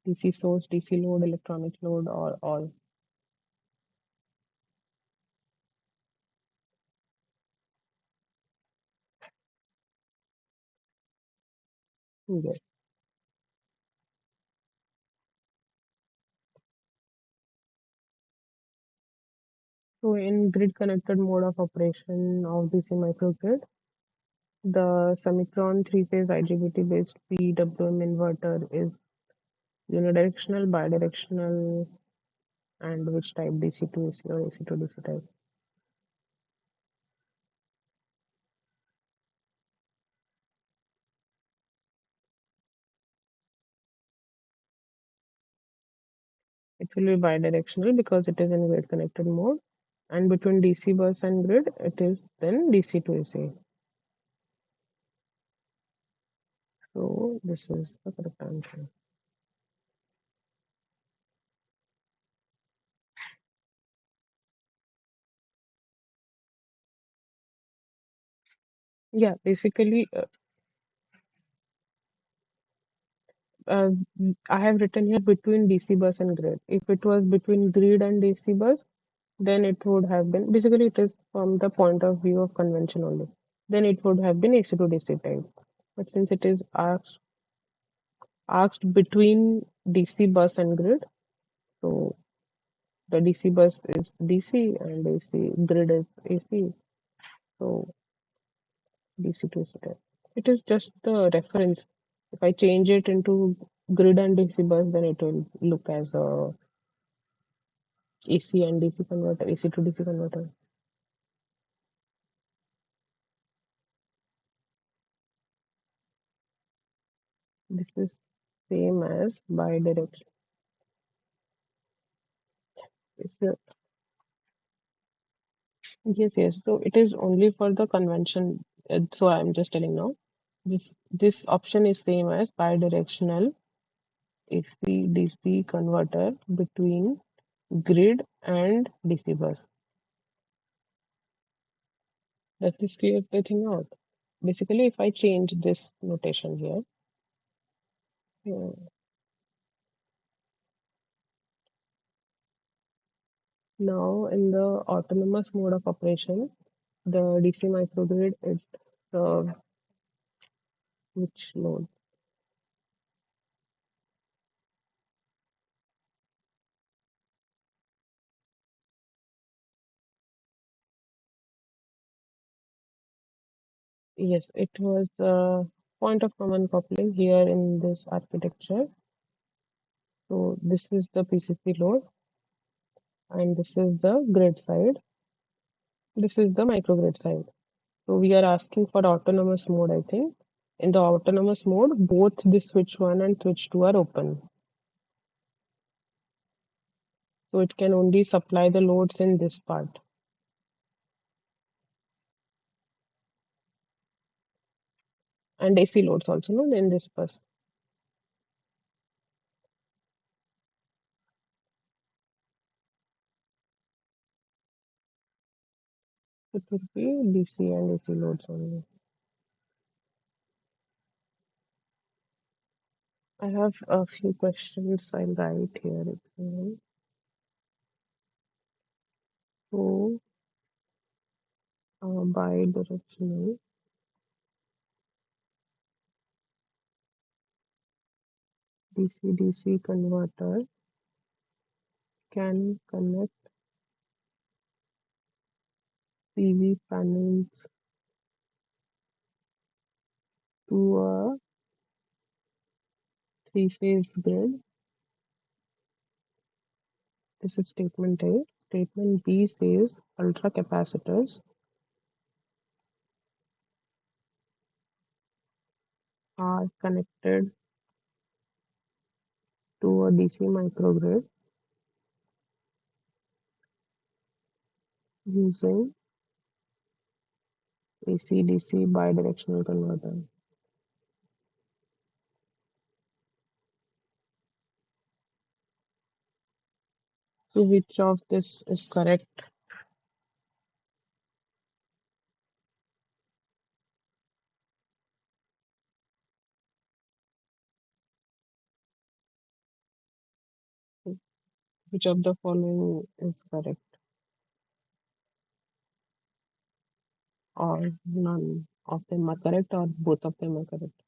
DC source, DC load, electronic load, or all. Yes. So in grid connected mode of operation of DC microgrid, the Semicron three-phase IGBT based PWM inverter is unidirectional, bidirectional, and which type DC to AC or AC to DC type. It will be bidirectional because it is in grid connected mode. And between DC bus and grid, it is then DC to AC. So this is the correct answer. Yeah, basically, uh, I have written here between DC bus and grid. If it was between grid and DC bus, then it would have been basically it is from the point of view of convention only. Then it would have been AC to DC type. But since it is asked between DC bus and grid, so the DC bus is DC and AC grid is AC. So DC to AC type. It is just the reference. If I change it into grid and DC bus, then it will look as a AC and DC converter, AC to DC converter. This is same as bidirectional. It's a, yes, yes. So it is only for the convention. So I'm just telling now. This option is same as bidirectional AC DC converter between grid and DC bus. That is clear the thing out. Basically, if I change this notation here, uh, now in the autonomous mode of operation, the DC microgrid is which load? Yes, it was point of common coupling here in this architecture. So this is the PCC load and this is the grid side. This is the microgrid side. So we are asking for autonomous mode, I think. In the autonomous mode, both the switch 1 and switch 2 are open. So it can only supply the loads in this part. And AC loads also, no, in this bus. It would be DC and AC loads only. I have a few questions I'll write here. So, bidirectional DC-DC converter can connect PV panels to a three-phase grid. This is statement A. Statement B says ultra capacitors are connected to a DC microgrid using AC-DC bidirectional converter. So which of this is correct? Which of the following is correct? Or none of them are correct or both of them are correct?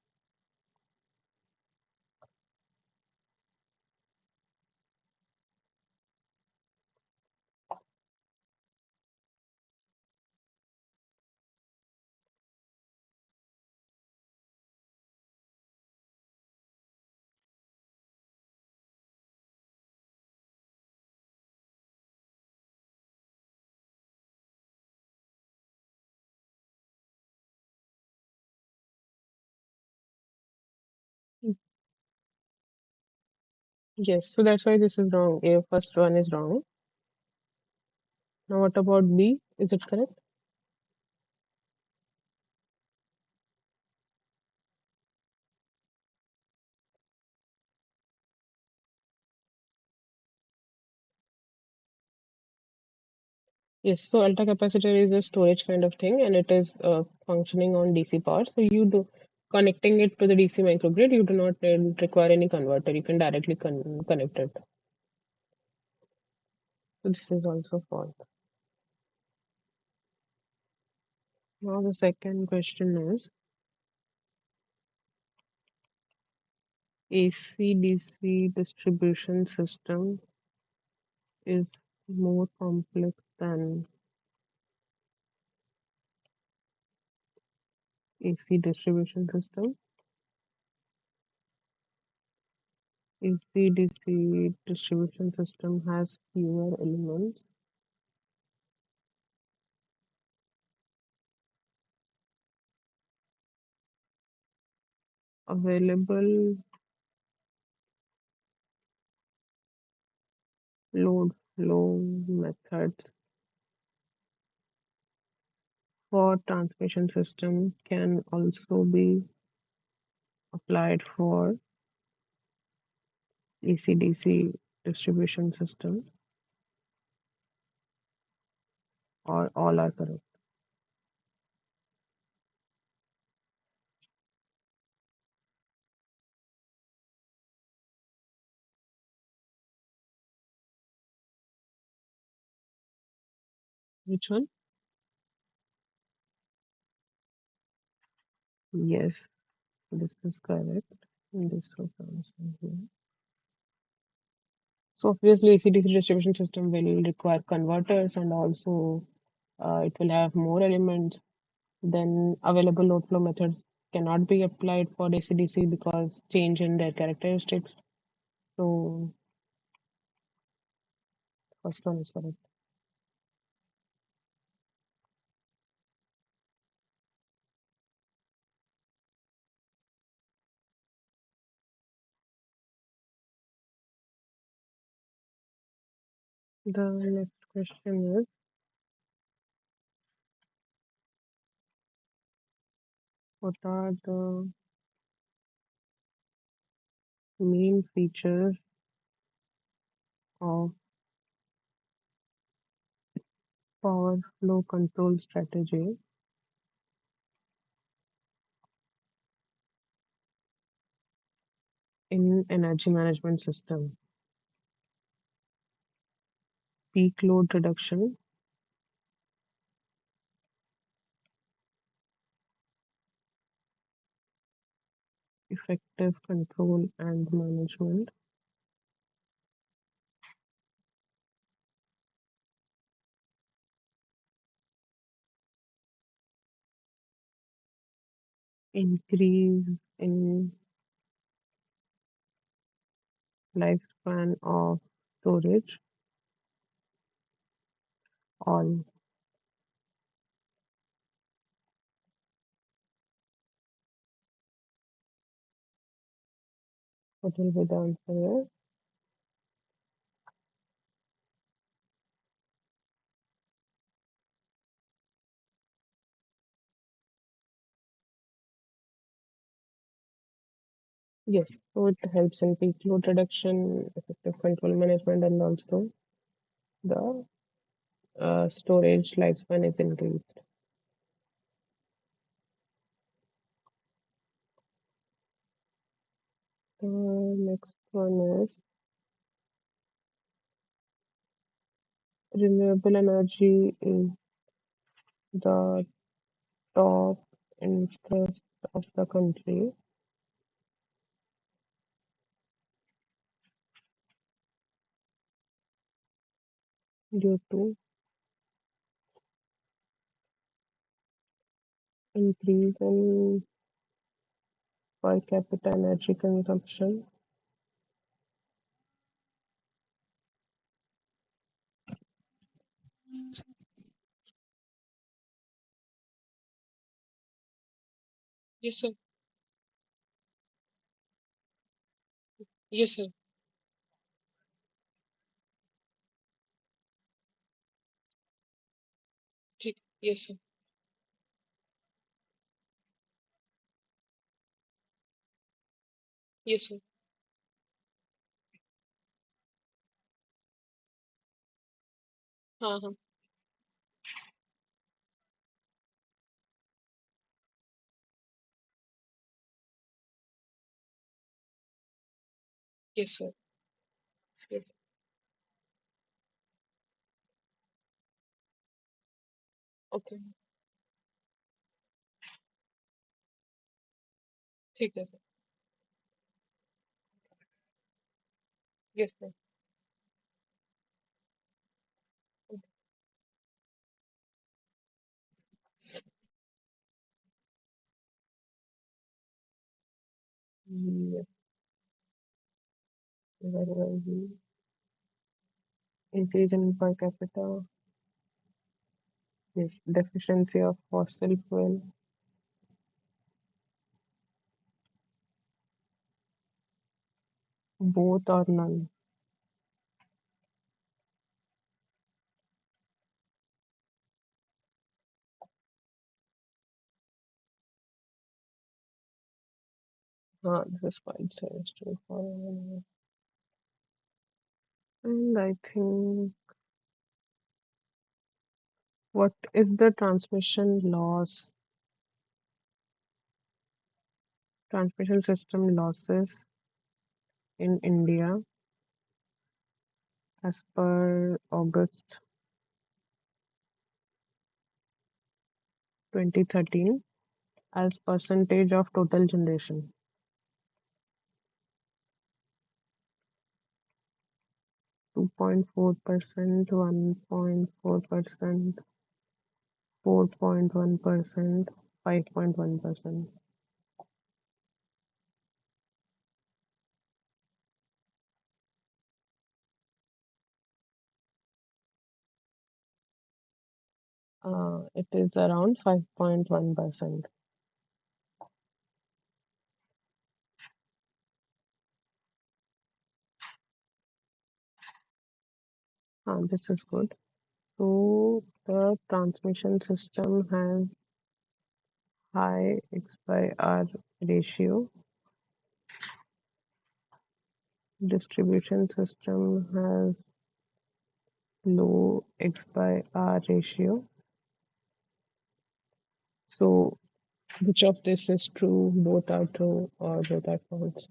Yes, so that's why this is wrong. A first one is wrong. Now, what about B? Is it correct? Yes, so alta capacitor is a storage kind of thing and it is functioning on DC power. So you do connecting it to the DC microgrid, you do not require any converter. You can directly connect it. So this is also false. Now the second question is AC-DC distribution system is more complex than AC distribution system. AC-DC distribution system has fewer elements. Available load flow methods for transmission system can also be applied for AC-DC distribution system, or all are correct. Which one? Yes, this is correct. And this was answer here. So obviously AC-DC distribution system will require converters and also it will have more elements. Then available load flow methods cannot be applied for AC-DC because change in their characteristics. So first one is correct. The next question is what are the main features of power flow control strategy in energy management system? Peak load reduction, effective control and management, increase in lifespan of storage, all. What will be the answer here? Yes, so it helps in peak load reduction, effective control management, and also the storage lifespan is increased. The next one is renewable energy is the top interest of the country due to increase in per capita energy consumption, Yes, sir. Yes, sir. Yes, sir. Yes, sir. हाँ, yes, sir. Yes. Okay. ठीक है sir. Yes, sir. Okay. Yes, very well. Increase in per capita. Yes, deficiency of fossil fuel. Both or none. This is quite straightforward. And I think, what is the transmission system losses in India as per August 2013 as percentage of total generation? 2.4%, 1.4%, 4.1%, 5.1%. It is around 5.1%. This is good. So the transmission system has high X by R ratio. Distribution system has low X by R ratio. So which of this is true? Both are true or both are false?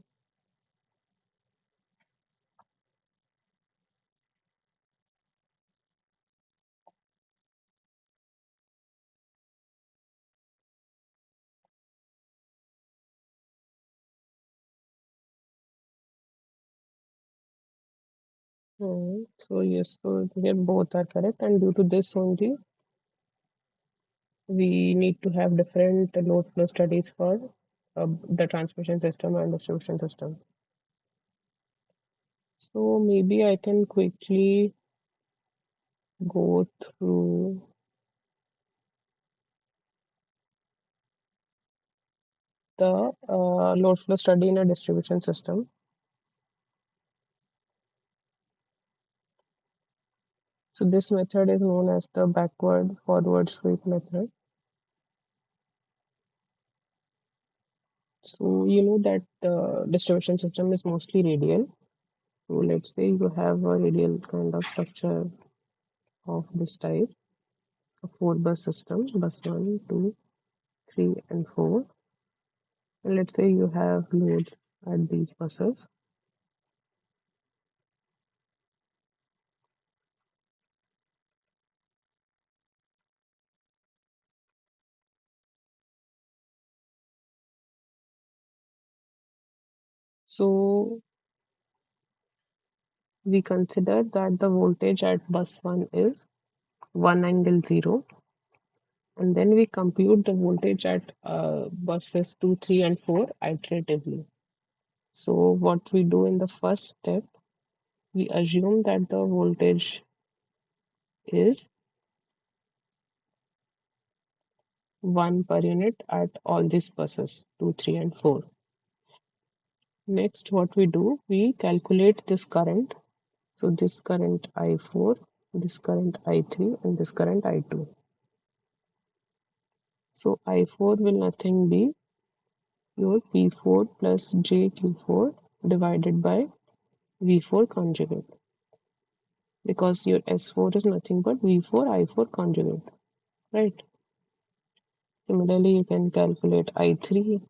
So yes, so here both are correct, and due to this only we need to have different load flow studies for the transmission system and distribution system. So maybe I can quickly go through the load flow study in a distribution system. So this method is known as the backward forward sweep method. So you know that the distribution system is mostly radial. So let's say you have a radial kind of structure of this type, a four bus system, bus 1, 2, 3, and 4. And let's say you have loads at these buses. So we consider that the voltage at bus 1 is 1 angle 0, and then we compute the voltage at buses 2, 3, and 4 iteratively. So what we do in the first step, we assume that the voltage is 1 per unit at all these buses 2, 3, and 4. Next, what we do, we calculate this current. So this current I4, this current I3, and this current I2. So I4 will nothing be your P4 plus JQ4 divided by V4 conjugate, because your S4 is nothing but V4 I4 conjugate, right? Similarly, you can calculate I3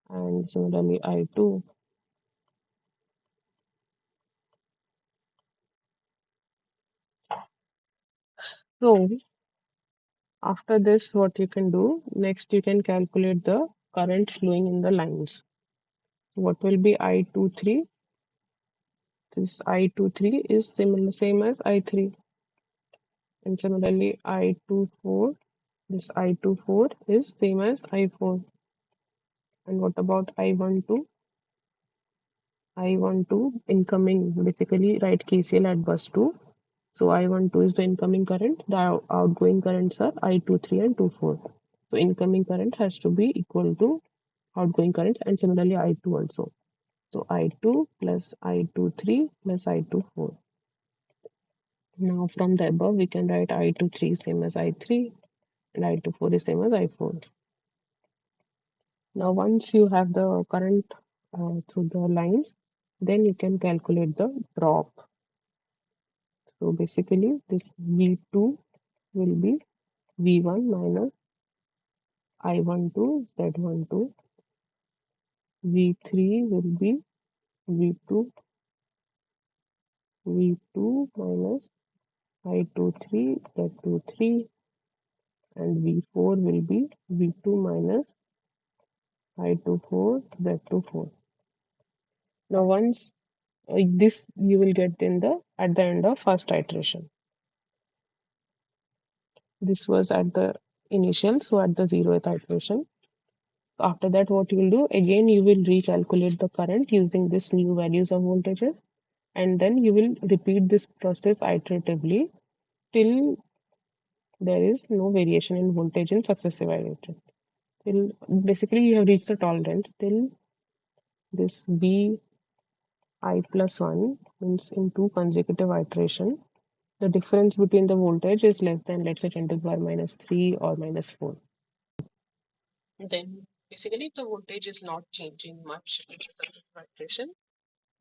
and similarly I2. So after this, what you can do next, you can calculate the current flowing in the lines. What will be I23? This I23 is similar same as I3, and similarly I24. This I24 is same as I4. And what about I12? I12 incoming, basically write KCL at bus 2. So I12 is the incoming current. The outgoing currents are I23 and 24. So incoming current has to be equal to outgoing currents, and similarly I2 also. So I2 plus I23 plus I24. Now from the above we can write I23 same as I3 and I24 is same as I4. Now once you have the current through the lines, then you can calculate the drop. So basically this V2 will be V1 minus I12 Z12. V3 will be V2 V2 minus I23 Z23, and V4 will be V2 minus I24 Z24. Now once this you will get in the at the end of first iteration. This was at the initial, so at the 0th iteration. After that, what you will do again, you will recalculate the current using this new values of voltages, and then you will repeat this process iteratively till there is no variation in voltage in successive iteration. Till basically you have reached the tolerance till this V I plus 1 means in two consecutive iteration, the difference between the voltage is less than, let's say, 10 to the power minus 3 or minus 4. Then basically if the voltage is not changing much in the successive iteration,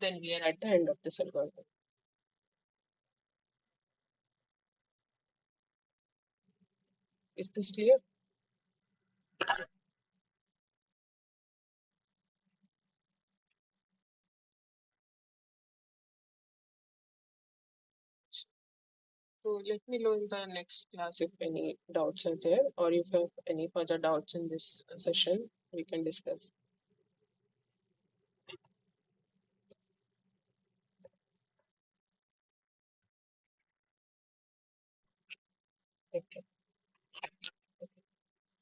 then we are at the end of this algorithm. Is this clear? So let me know in the next class if any doubts are there, or if you have any further doubts in this session, we can discuss. Okay.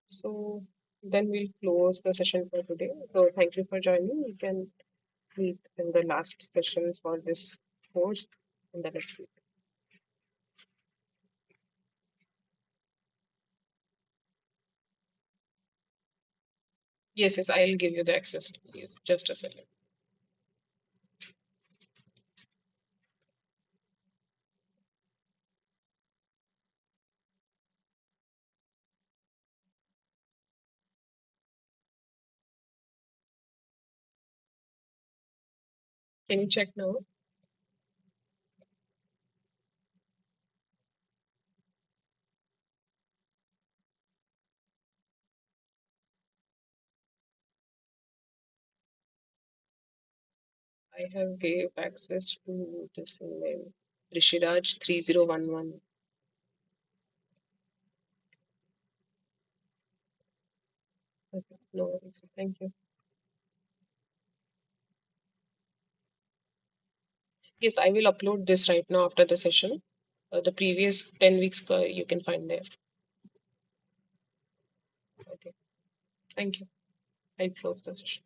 So then we'll close the session for today. So thank you for joining. We can meet in the last session for this course in the next week. Yes, yes, I'll give you the access. Yes, just a second. Can you check now? I have gave access to this email. Rishiraj 3011. Okay, no worries. Thank you. Yes, I will upload this right now after the session. The previous 10 weeks you can find there. Okay, thank you. I'll close the session.